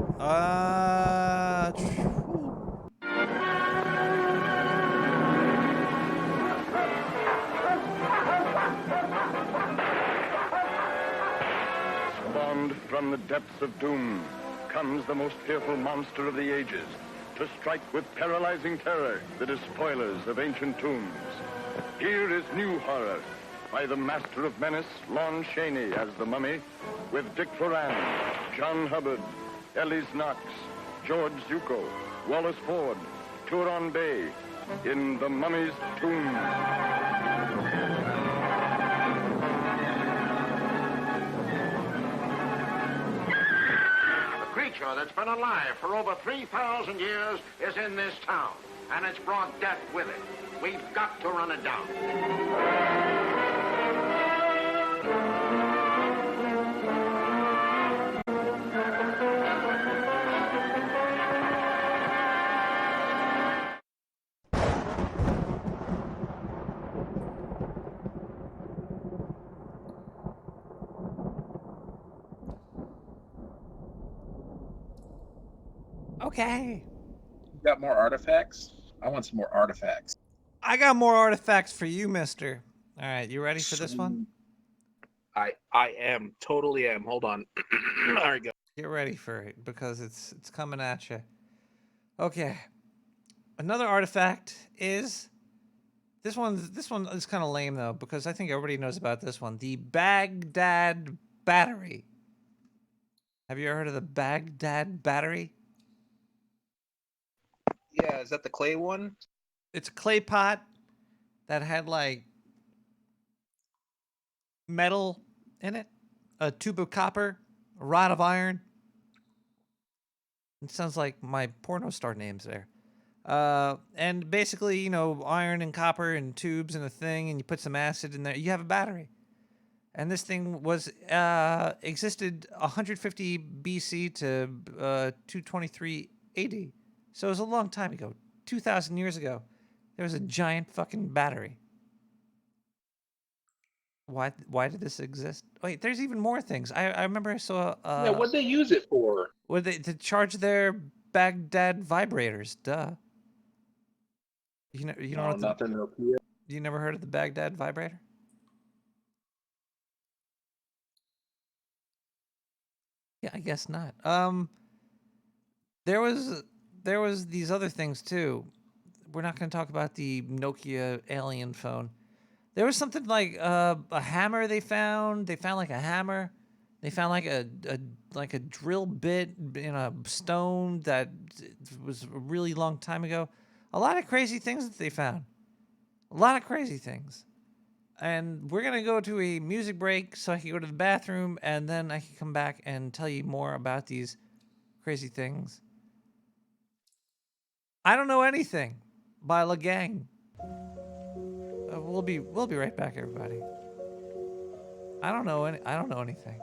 Spawned from the depths of doom comes the most fearful monster of the ages to strike with paralyzing terror the despoilers of ancient tombs. Here is new horror by the master of menace, Lon Chaney as the Mummy, with Dick Foran, John Hubbard, Ellis Knox, George Zuko, Wallace Ford, Turon Bay, in the Mummy's Tomb. The creature that's been alive for over 3,000 years is in this town, and it's brought death with it. We've got to run it down. Okay. You got more artifacts? I want some more artifacts. I got more artifacts for you, mister. All right, you ready for this one? I totally am. Hold on. There we go. Get ready for it because it's coming at you. Okay. Another artifact is this one is kind of lame though because I think everybody knows about this one. The Baghdad battery. Have you ever heard of the Baghdad battery? Yeah, is that the clay one? It's a clay pot that had like metal in it, a tube of copper, a rod of iron. It sounds like my porno star names there. And basically, you know, iron and copper and tubes and a thing, and you put some acid in there. You have a battery. And this thing was existed 150 BC to 223 AD. So it was a long time ago, 2,000 years ago. There was a giant fucking battery. Why did this exist? Wait, there's even more things. I remember I saw. Yeah, what'd they use it for? To charge their Baghdad vibrators? Duh. You know, you No, know what not the Nokia. you never heard of the Baghdad vibrator? Yeah, I guess not. There was these other things too. We're not going to talk about the Nokia alien phone. There was something like a hammer they found. They found like a hammer. They found like a drill bit in a stone that was a really long time ago. A lot of crazy things that they found. A lot of crazy things. And we're going to go to a music break so I can go to the bathroom, and then I can come back and tell you more about these crazy things. I Don't Know Anything by La Gang. We'll be right back, everybody. I don't know anything.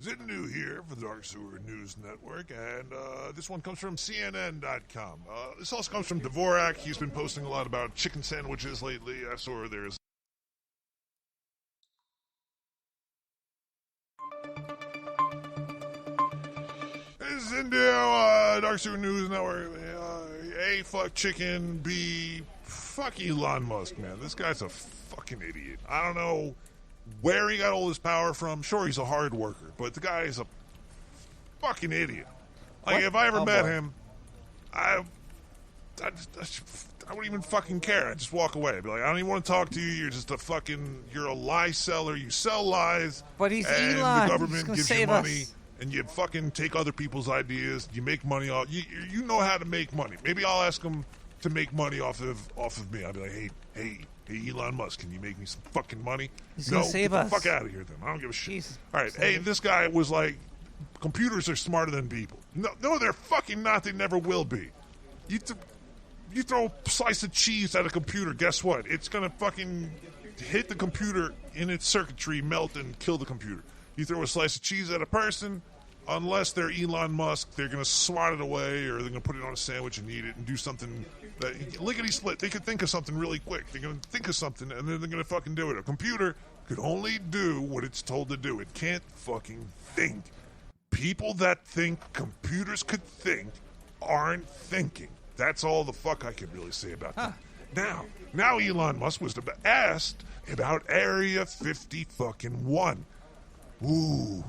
Zindu here for the Dark Sewer News Network, and this one comes from CNN.com. This also comes from Dvorak. He's been posting a lot about chicken sandwiches lately. I saw there's Zindu, Dark Sewer News Network. A, fuck chicken. B, fuck Elon Musk, man. This guy's a fucking idiot. I don't know where he got all his power from. Sure, he's a hard worker, but the guy is a fucking idiot. Like, What? if I ever Oh, met boy. him, I wouldn't even fucking care. I'd just walk away. I'd be like, I don't even want to talk to you. You're a lie seller. You sell lies. But he's and Elon. the He's government gonna gives you save money, us. and you fucking take other people's ideas. You make money off. You know how to make money. Maybe I'll ask him to make money off of me. I'll be like, hey, Elon Musk, can you make me some fucking money? He's gonna save get us. the fuck out of here then. I don't give a shit. Jesus. All right, hey, this guy was like, computers are smarter than people. No, they're fucking not. They never will be. You throw a slice of cheese at a computer, guess what? It's gonna fucking hit the computer in its circuitry, melt, and kill the computer. You throw a slice of cheese at a person, unless they're Elon Musk, they're going to swat it away, or they're going to put it on a sandwich and eat it and do something that lickety-split. They could think of something really quick. They're going to think of something, and then they're going to fucking do it. A computer could only do what it's told to do. It can't fucking think. People that think computers could think aren't thinking. That's all the fuck I can really say about that. Now Elon Musk was asked about Area 51. Ooh.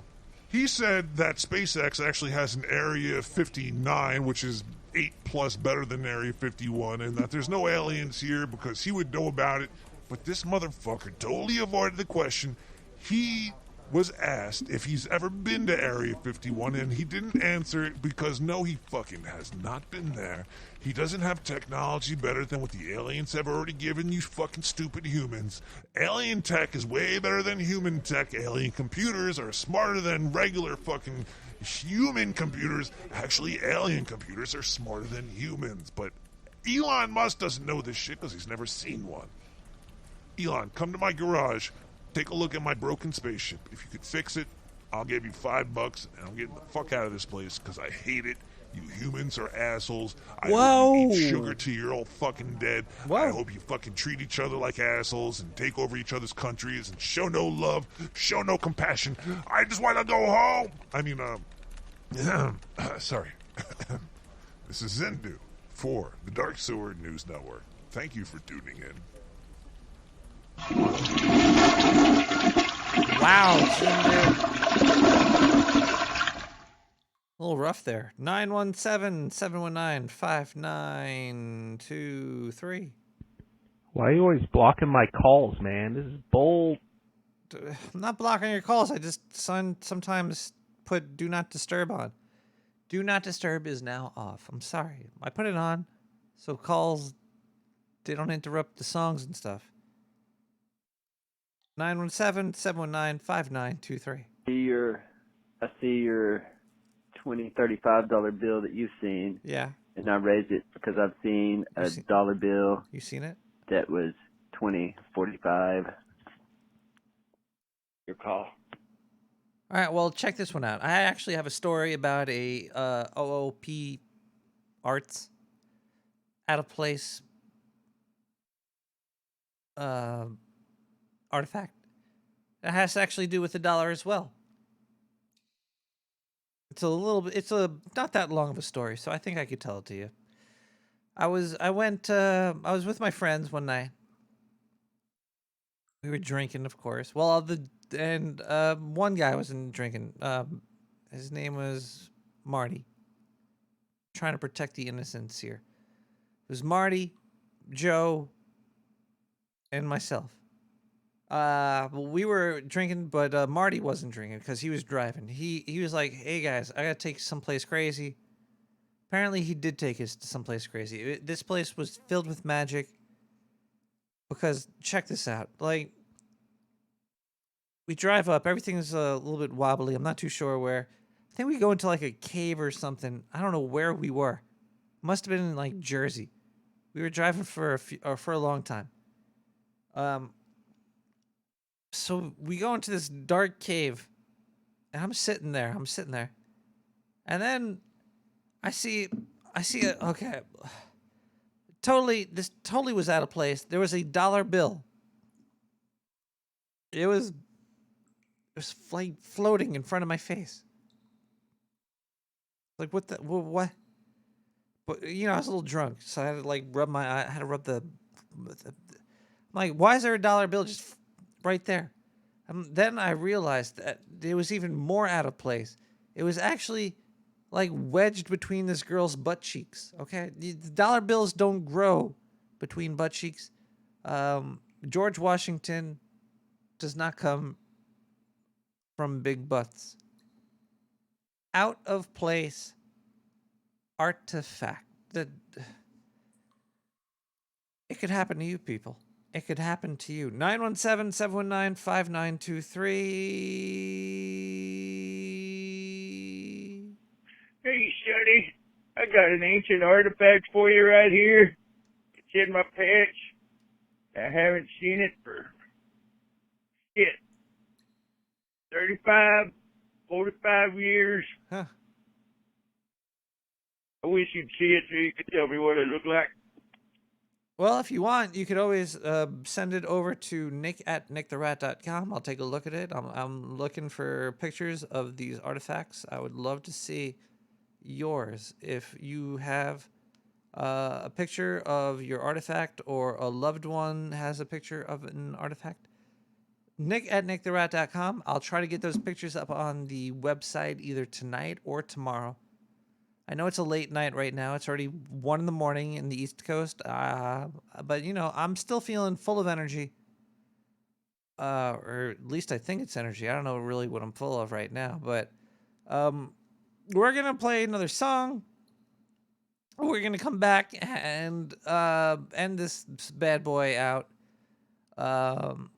He said that SpaceX actually has an Area 59, which is 8+ better than Area 51, and that there's no aliens here because he would know about it. But this motherfucker totally avoided the question. He was asked if he's ever been to Area 51, and he didn't answer it because no, he fucking has not been there. He doesn't have technology better than what the aliens have already given you fucking stupid humans. Alien tech is way better than human tech. Alien computers are smarter than regular fucking human computers. Actually, alien computers are smarter than humans. But Elon Musk doesn't know this shit because he's never seen one. Elon, come to my garage. Take a look at my broken spaceship. If you could fix it, I'll give you $5, and I'm getting the fuck out of this place because I hate it. You humans are assholes. I hope you eat sugar till you're all fucking dead. I hope you fucking treat each other like assholes and take over each other's countries and show no love, show no compassion. I just want to go home. I mean, sorry. This is Zendu for the Dark Sewer News Network. Thank you for tuning in. Wow, a little rough there. 917-719-5923. Why are you always blocking my calls, man? This is bull. I'm not blocking your calls. I just sometimes put Do Not Disturb on. Do Not Disturb is now off. I'm sorry. I put it on so calls, they don't interrupt the songs and stuff. 917-719-5923. I see your $20, $35 bill that you've seen. Yeah. And I raised it because I've seen a dollar bill. You seen it? That was $20, $45. Your call. All right, well, check this one out. I actually have a story about a OOP arts out of place artifact. It has to actually do with the dollar as well. It's not that long of a story, so I think I could tell it to you. I was with my friends one night. We were drinking, of course. Well, one guy wasn't drinking. His name was Marty. Trying to protect the innocents here. It was Marty, Joe, and myself. We were drinking, but Marty wasn't drinking because he was driving. He was like, "Hey guys, I gotta take someplace crazy." Apparently, he did take us to someplace crazy. This place was filled with magic. Because check this out, like we drive up, everything's a little bit wobbly. I'm not too sure where. I think we go into like a cave or something. I don't know where we were. Must have been in like Jersey. We were driving for a long time. So we go into this dark cave, and I'm sitting there, and then I see it. Okay, this totally was out of place. There was a dollar bill. It was like floating in front of my face. Like what? But you know, I was a little drunk, so I had to like rub the. I'm like, why is there a dollar bill just right there? Then I realized that it was even more out of place. It was actually like wedged between this girl's butt cheeks. Okay, the dollar bills don't grow between butt cheeks. George Washington does not come from big butts. out of place artifact. It could happen to you, people. It could happen to you. 917-719-5923. Hey, Sonny. I got an ancient artifact for you right here. It's in my patch. I haven't seen it for, 35, 45 years. Huh. I wish you'd see it so you could tell me what it looked like. Well, if you want, you could always send it over to nick@nicktherat.com. I'll take a look at it. I'm looking for pictures of these artifacts. I would love to see yours. If you have a picture of your artifact or a loved one has a picture of an artifact, nick@nicktherat.com. I'll try to get those pictures up on the website either tonight or tomorrow. I know it's a late night right now. It's already 1 in the morning in the East Coast. But, you know, I'm still feeling full of energy. Or at least I think it's energy. I don't know really what I'm full of right now. But we're going to play another song. We're going to come back and end this bad boy out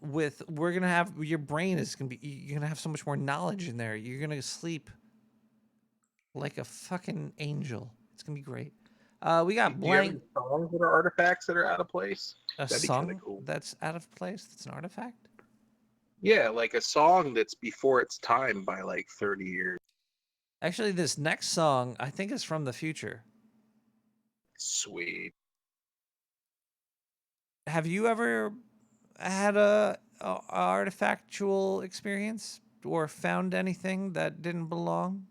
with, we're going to have, your brain is going to be, you're going to have so much more knowledge in there. You're going to sleep like a fucking angel. It's gonna be great. We got Do you have blank. any songs that are artifacts that are out of place? A That'd be song kinda cool. that's out of place. That's an artifact. Yeah, like a song that's before its time by like 30 years. Actually, this next song I think is from the future. Sweet. Have you ever had a artifactual experience or found anything that didn't belong?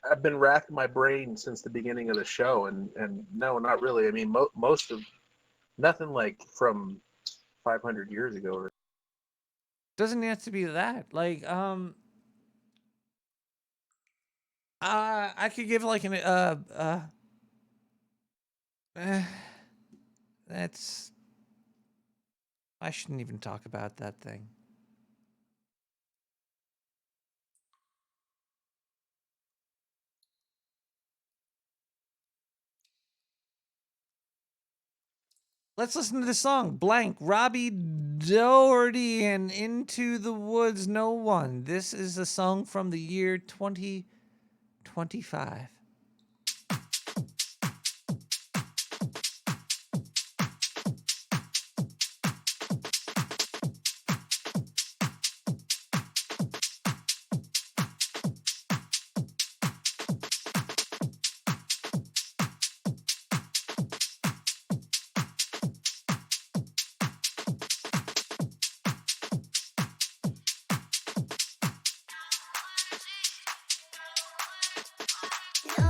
I've been racking my brain since the beginning of the show, and no, not really. I mean, most of nothing like from 500 years ago. Or Doesn't have to be that. Like, I could give like an that's, I shouldn't even talk about that thing. Let's listen to this song. Blank, Robbie Doherty and Into the Woods, No One. This is a song from the year 2025. No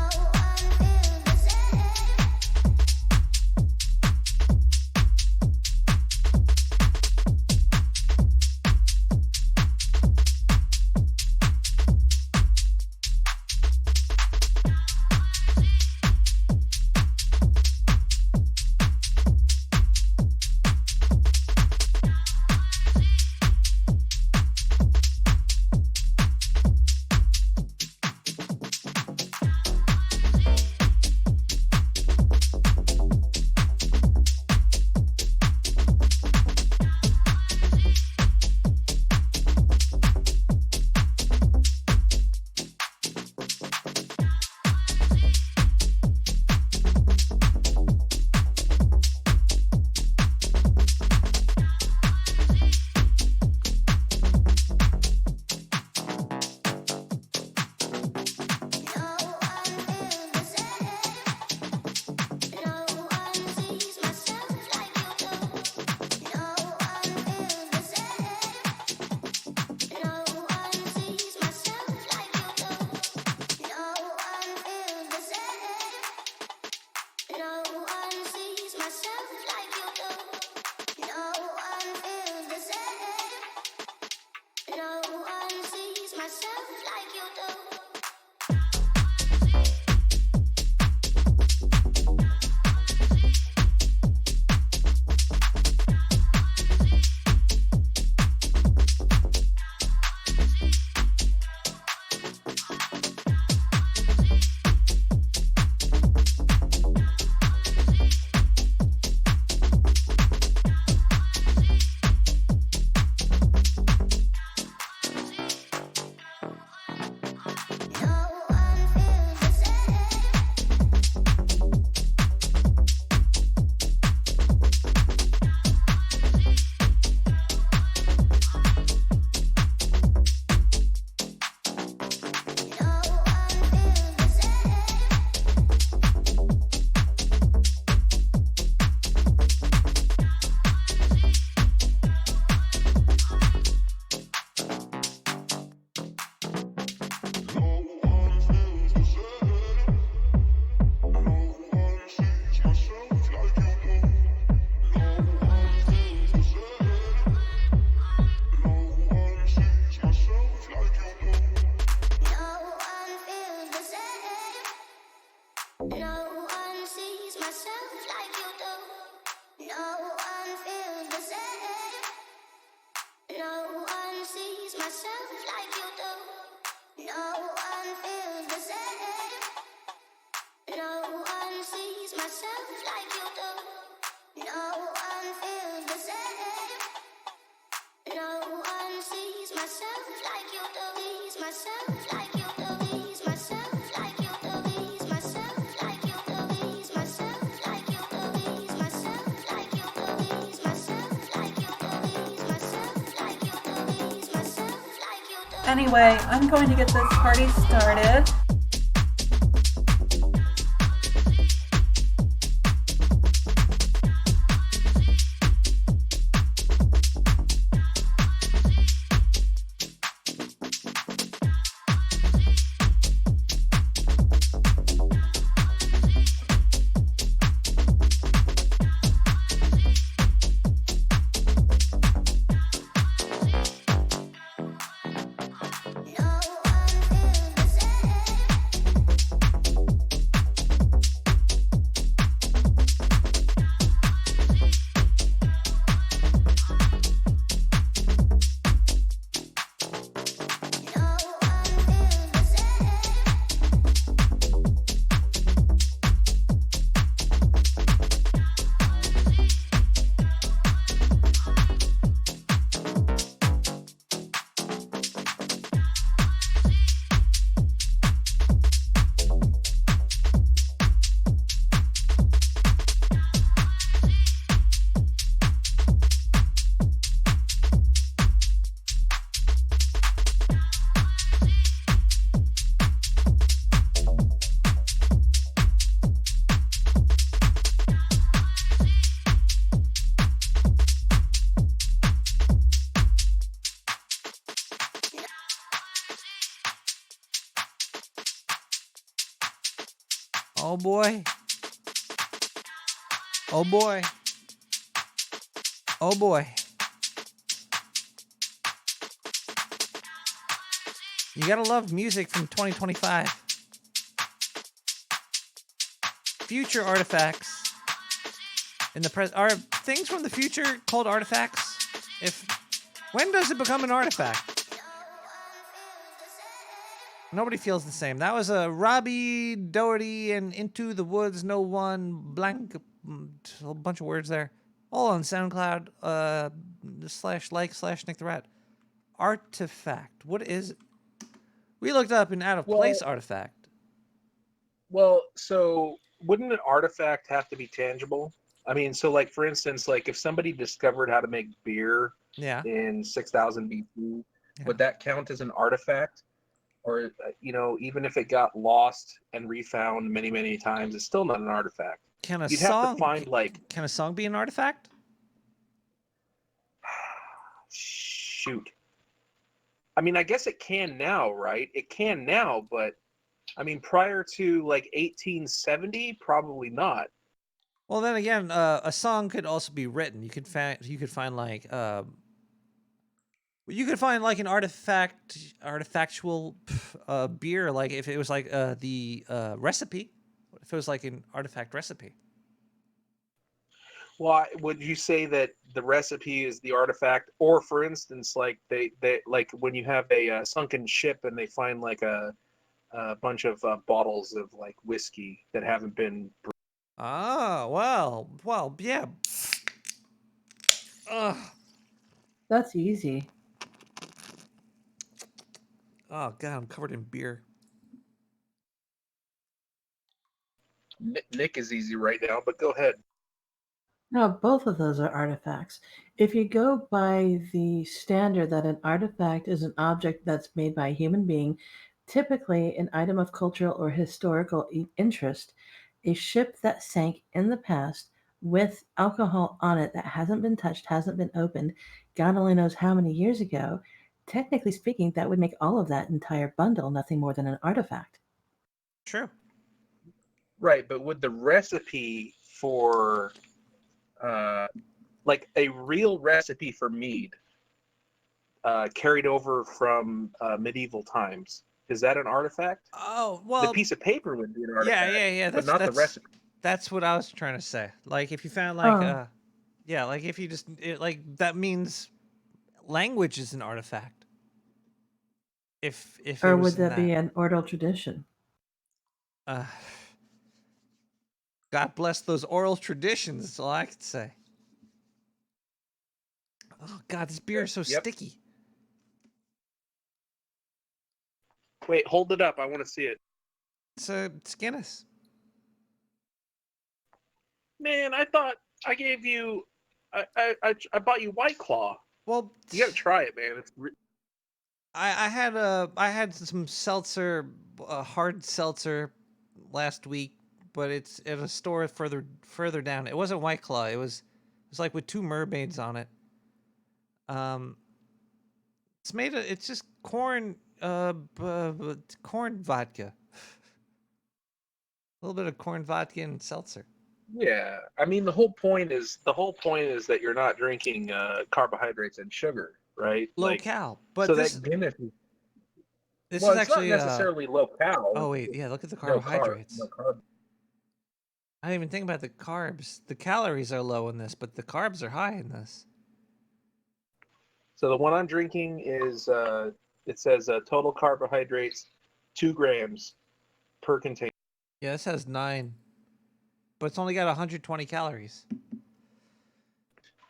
No one sees myself like you do. No one feels the same. No one sees myself like you do. No one feels the same. No one sees myself like you do. No one feels the same. No one sees myself like you do. Sees myself like you do. Sees myself like you do. Sees myself like you do. Sees myself like you do. Sees myself like you do. Sees myself like you do. Sees myself like you do. Sees myself like you do. Anyway, I'm going to get this party started. Oh boy. Oh boy. Oh boy. You gotta love music from 2025. Future artifacts. In the present, are things from the future called artifacts? When does it become an artifact? Nobody feels the same. That was a Robbie Doherty and Into the Woods, No One, blank, a bunch of words there. All on SoundCloud, /like/ Nick the Rat. Artifact. What is it? We looked up an out of place artifact. Well, so wouldn't an artifact have to be tangible? I mean, so like for instance, like if somebody discovered how to make beer in 6000 BC, would that count as an artifact? Or, even if it got lost and refound many, many times, it's still not an artifact. Can a You'd song have to find Can a song be an artifact? Shoot. I mean, I guess it can now, right? It can now, but I mean, prior to like 1870, probably not. Well, then again, a song could also be written. You could find like you could find like an artifactual beer, like if it was like the recipe, if it was like an artifact recipe. Well, would you say that the recipe is the artifact, or for instance, like they like when you have a sunken ship and they find like a bunch of bottles of like whiskey that haven't been. Ah, well, yeah. That's easy. Oh God, I'm covered in beer. Nick is easy right now, but go ahead. No, both of those are artifacts. If you go by the standard that an artifact is an object that's made by a human being, typically an item of cultural or historical interest, a ship that sank in the past with alcohol on it that hasn't been touched, hasn't been opened, God only knows how many years ago, technically speaking, that would make all of that entire bundle nothing more than an artifact. True. Right, but would the recipe for like a real recipe for mead carried over from medieval times, Is that an artifact? Oh, well, the piece of paper would be an artifact. yeah. But not the recipe. That's what I was trying to say. Like, if you found like, Oh. like if you just like that means language is an artifact. If it Or was would in that be an oral tradition? God bless those oral traditions. That's all I could say. Oh God, this beer is so sticky. Wait, hold it up. I want to see it. It's Guinness. Man, I thought I gave you. I bought you White Claw. Well, you gotta try it, man. It's. I had some seltzer, hard seltzer, last week, but it's at a store further down. It wasn't White Claw. It was like with two mermaids on it. It's just corn, corn vodka. A little bit of corn vodka and seltzer. Yeah, I mean the whole point is that you're not drinking carbohydrates and sugar, right? Low cal, but so this that Guinness is. This well, is it's actually not necessarily low cal. Oh wait, yeah. Look at the No carb- carbohydrates. no carb. I didn't even think about the carbs. The calories are low in this, but the carbs are high in this. So the one I'm drinking is it says total carbohydrates 2 grams per container. Yeah, this has 9, but it's only got 120 calories.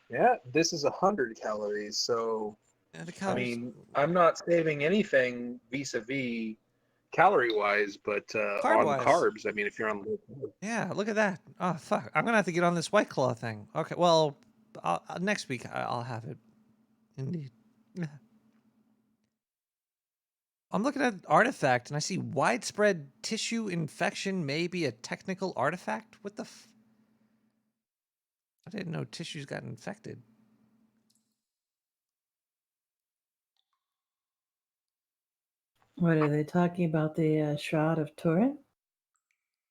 Yeah, this is 100 calories. So the I calories- mean, I'm not saving anything vis-a-vis calorie-wise, but on Carb-wise. carbs. I mean, if you're on low carb. Yeah, look at that. Oh fuck, I'm gonna have to get on this White Claw thing. Okay, well, next week I'll have it. Indeed. I'm looking at artifact and I see widespread tissue infection may be a technical artifact. What the I didn't know tissues got infected. What are they talking about? The Shroud of Turin?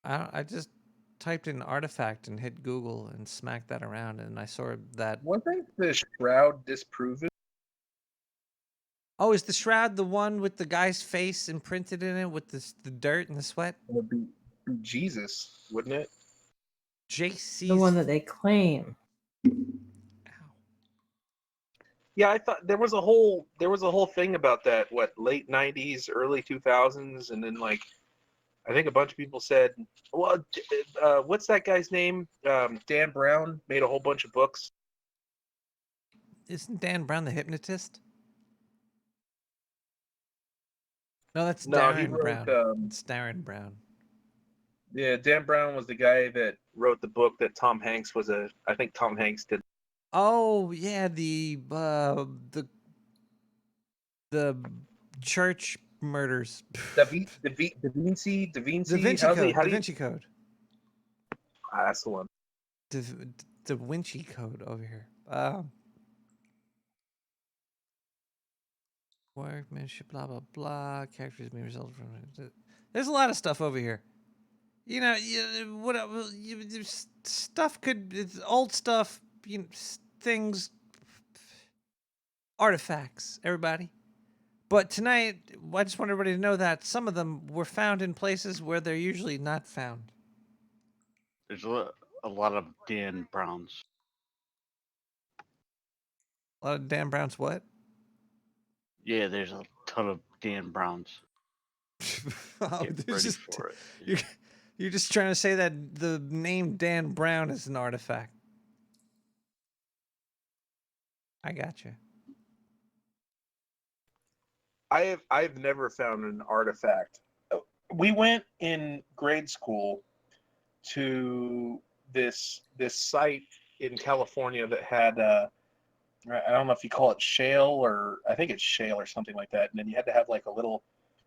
I just typed in artifact and hit Google and smacked that around, and I saw that. Wasn't the shroud disproven? Oh, is the shroud the one with the guy's face imprinted in it with the dirt and the sweat? It would be Jesus, wouldn't it? JC. The one that they claim. Yeah, I thought there was a whole thing about that. What, late '90s, early 2000s, and then like, I think a bunch of people said, well, what's that guy's name? Dan Brown made a whole bunch of books. Isn't Dan Brown the hypnotist? No, that's No, he Darren wrote, Brown. It's Darren Brown. Yeah, Dan Brown was the guy that wrote the book that Tom Hanks I think Tom Hanks did. Oh yeah, the church murders. Da Vinci. Da Vinci Code. Da Vinci Code. That's the one. Da Vinci Code over here. Workmanship, blah blah blah. Characters may result from it. There's a lot of stuff over here. You know, stuff it's old stuff. You know, things, artifacts. Everybody. But tonight, I just want everybody to know that some of them were found in places where they're usually not found. There's a lot of Dan Browns. A lot of Dan Browns what? Yeah, there's a ton of Dan Browns. Get ready for it. You're just trying to say that the name Dan Brown is an artifact. I got you. I've never found an artifact. We went in grade school to this site in California that had I don't know if you call it shale, or I think it's shale or something like that. And then you had to have like a little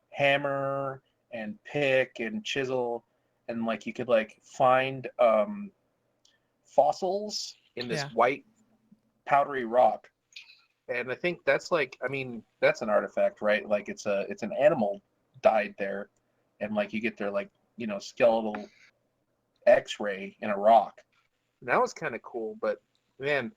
hammer and pick and chisel, and like you could like find fossils in this white powdery rock. And I think that's like, I mean, that's an artifact, right? Like it's an animal died there, and like you get their like, you know, skeletal X-ray in a rock. And that was kind of cool, but man,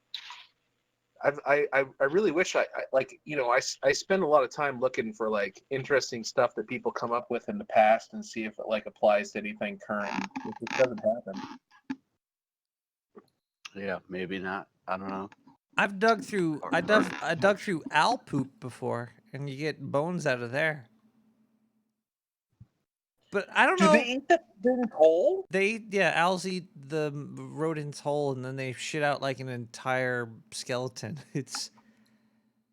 I really wish I like, you know, I spend a lot of time looking for like interesting stuff that people come up with in the past and see if it like applies to anything current. It just doesn't happen. Yeah, maybe not. I don't know. I dug through owl poop before, and you get bones out of there. But I don't know. Do they eat the rodent whole? Owls eat the rodent's whole, and then they shit out like an entire skeleton. It's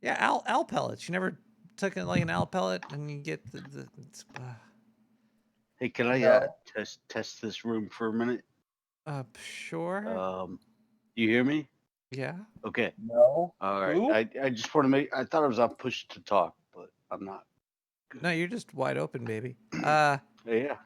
owl pellets. You never took it like an owl pellet, and you get the Hey, can I test this room for a minute? Sure. You hear me? Yeah. Okay. No. All right. I just want to make. I thought I was on push to talk, but I'm not. No, you're just wide open, baby. Yeah.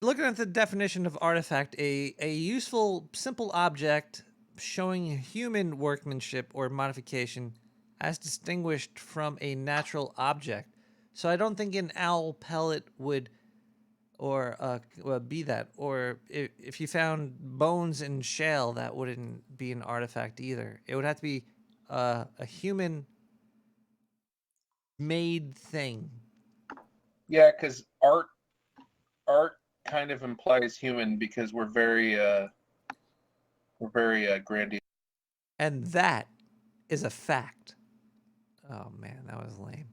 Looking at the definition of artifact, a useful, simple object showing human workmanship or modification as distinguished from a natural object. So I don't think an owl pellet would be that. Or if you found bones in shale, that wouldn't be an artifact either. It would have to be a human-made thing. Yeah, because art kind of implies human because we're very grandiose. And that is a fact. Oh man, that was lame.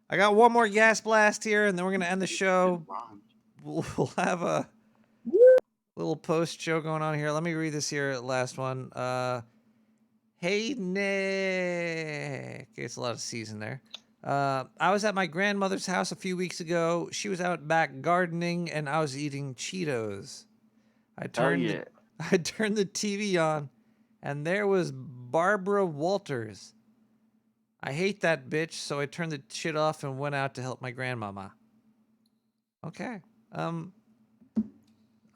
I got one more gas blast here, and then we're gonna end the show. We'll have a little post show going on here. Let me read this here, last one. Hey Nick, it's a lot of C's in there. I was at my grandmother's house a few weeks ago. She was out back gardening, and I was eating Cheetos. I turned the TV on, and there was Barbara Walters. I hate that bitch, so I turned the shit off and went out to help my grandmama. Okay. At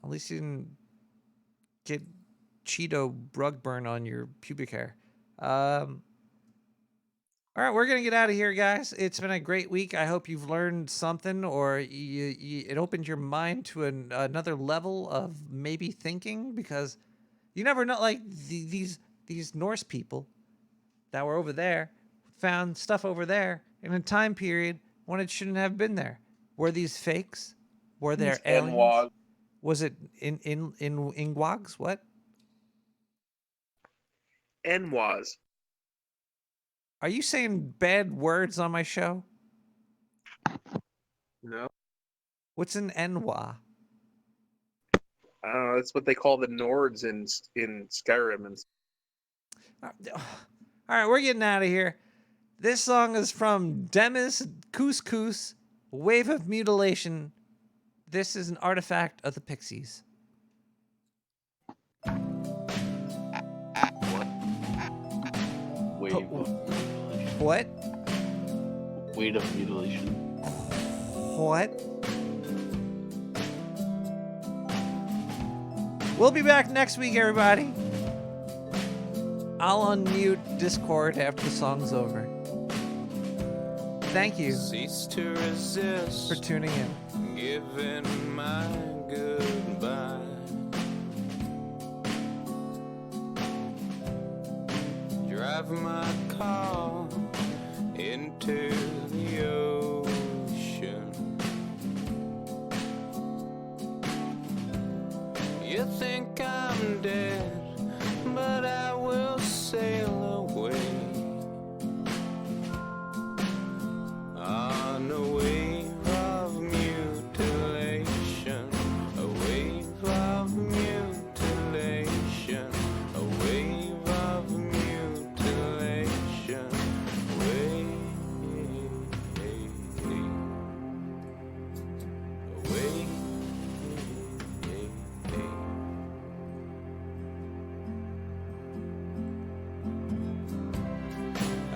least you didn't get Cheeto rug burn on your pubic hair. All right, we're going to get out of here, guys. It's been a great week. I hope you've learned something, or it opened your mind to another level of maybe thinking, because you never know, like these Norse people that were over there found stuff over there in a time period when it shouldn't have been there. Were these fakes? Were there aliens? Was it in Ingwags? What? Enwas. Are you saying bad words on my show? No. What's an Enwa? I don't know. That's what they call the Nords in Skyrim. All right, we're getting out of here. This song is from Demis Couscous, Wave of Mutilation. This is an artifact of the Pixies. Wave of mutilation. What? Wave of mutilation. What? We'll be back next week, everybody. I'll unmute Discord after the song's over. Thank you for tuning in. Giving my goodbye. Drive my car into the ocean. You think I'm dead, but I will sail away on a wave of mutilation, a wave of mutilation, a wave of mutilation,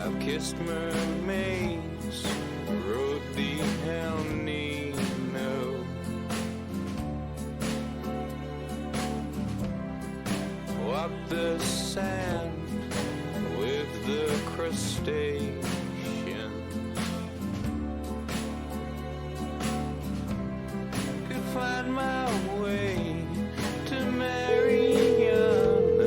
I've kissed mermaids, rode the El Nino, walked the sand with the crustaceans, could find my way to Mariana.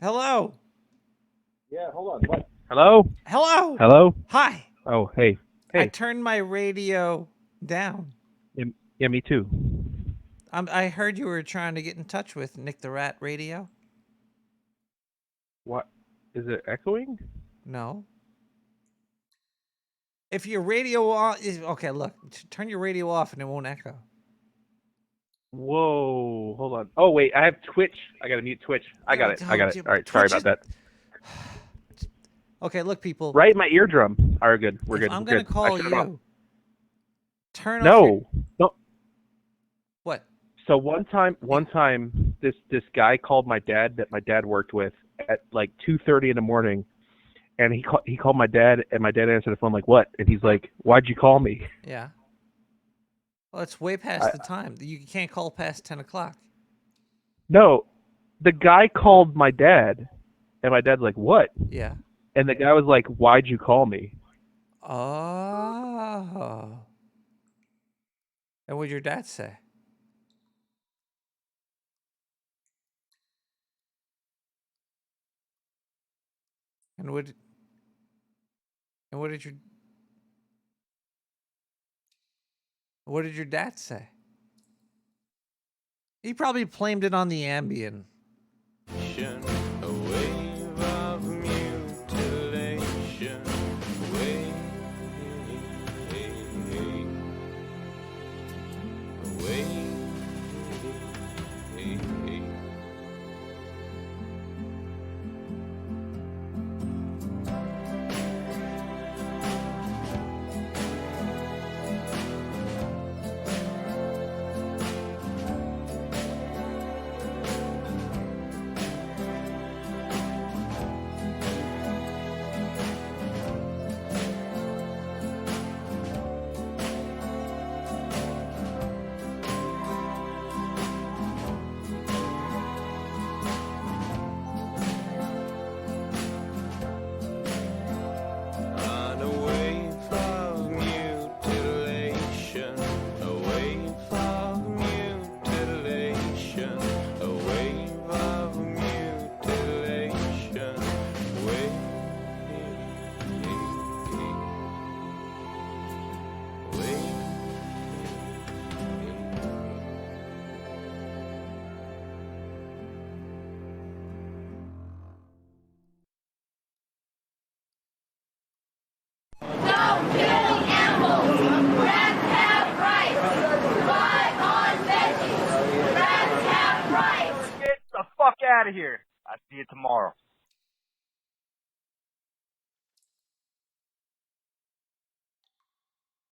Hello. Yeah, hold on. What? Hello? Hello. Hello? Hi. Oh, hey. I Hey. turned my radio down. Yeah, me too. I heard you were trying to get in touch with Nick the Rat Radio. What? Is it echoing? No. If your radio okay, look, turn your radio off and it won't echo. Whoa, hold on. Oh, wait, I have Twitch. I got to mute Twitch. I got it. All right, sorry about that. Okay, look, people. Right in my eardrum. All right, good. We're good. I'm going to call you. Turn off No. What? So one time, this guy called my dad that my dad worked with at like 2:30 in the morning, and he called my dad, and my dad answered the phone like, "What?" And he's like, "Why'd you call me?" Yeah. Well, it's way past the time. You can't call past 10 o'clock. No, the guy called my dad, and my dad's like, "What?" Yeah. And the guy was like, "Why'd you call me?" Oh. And what'd your dad say? And what did your dad say? He probably blamed it on the Ambien. A wave of mutilation. Wave. Get the fuck out of here. I'll see you tomorrow.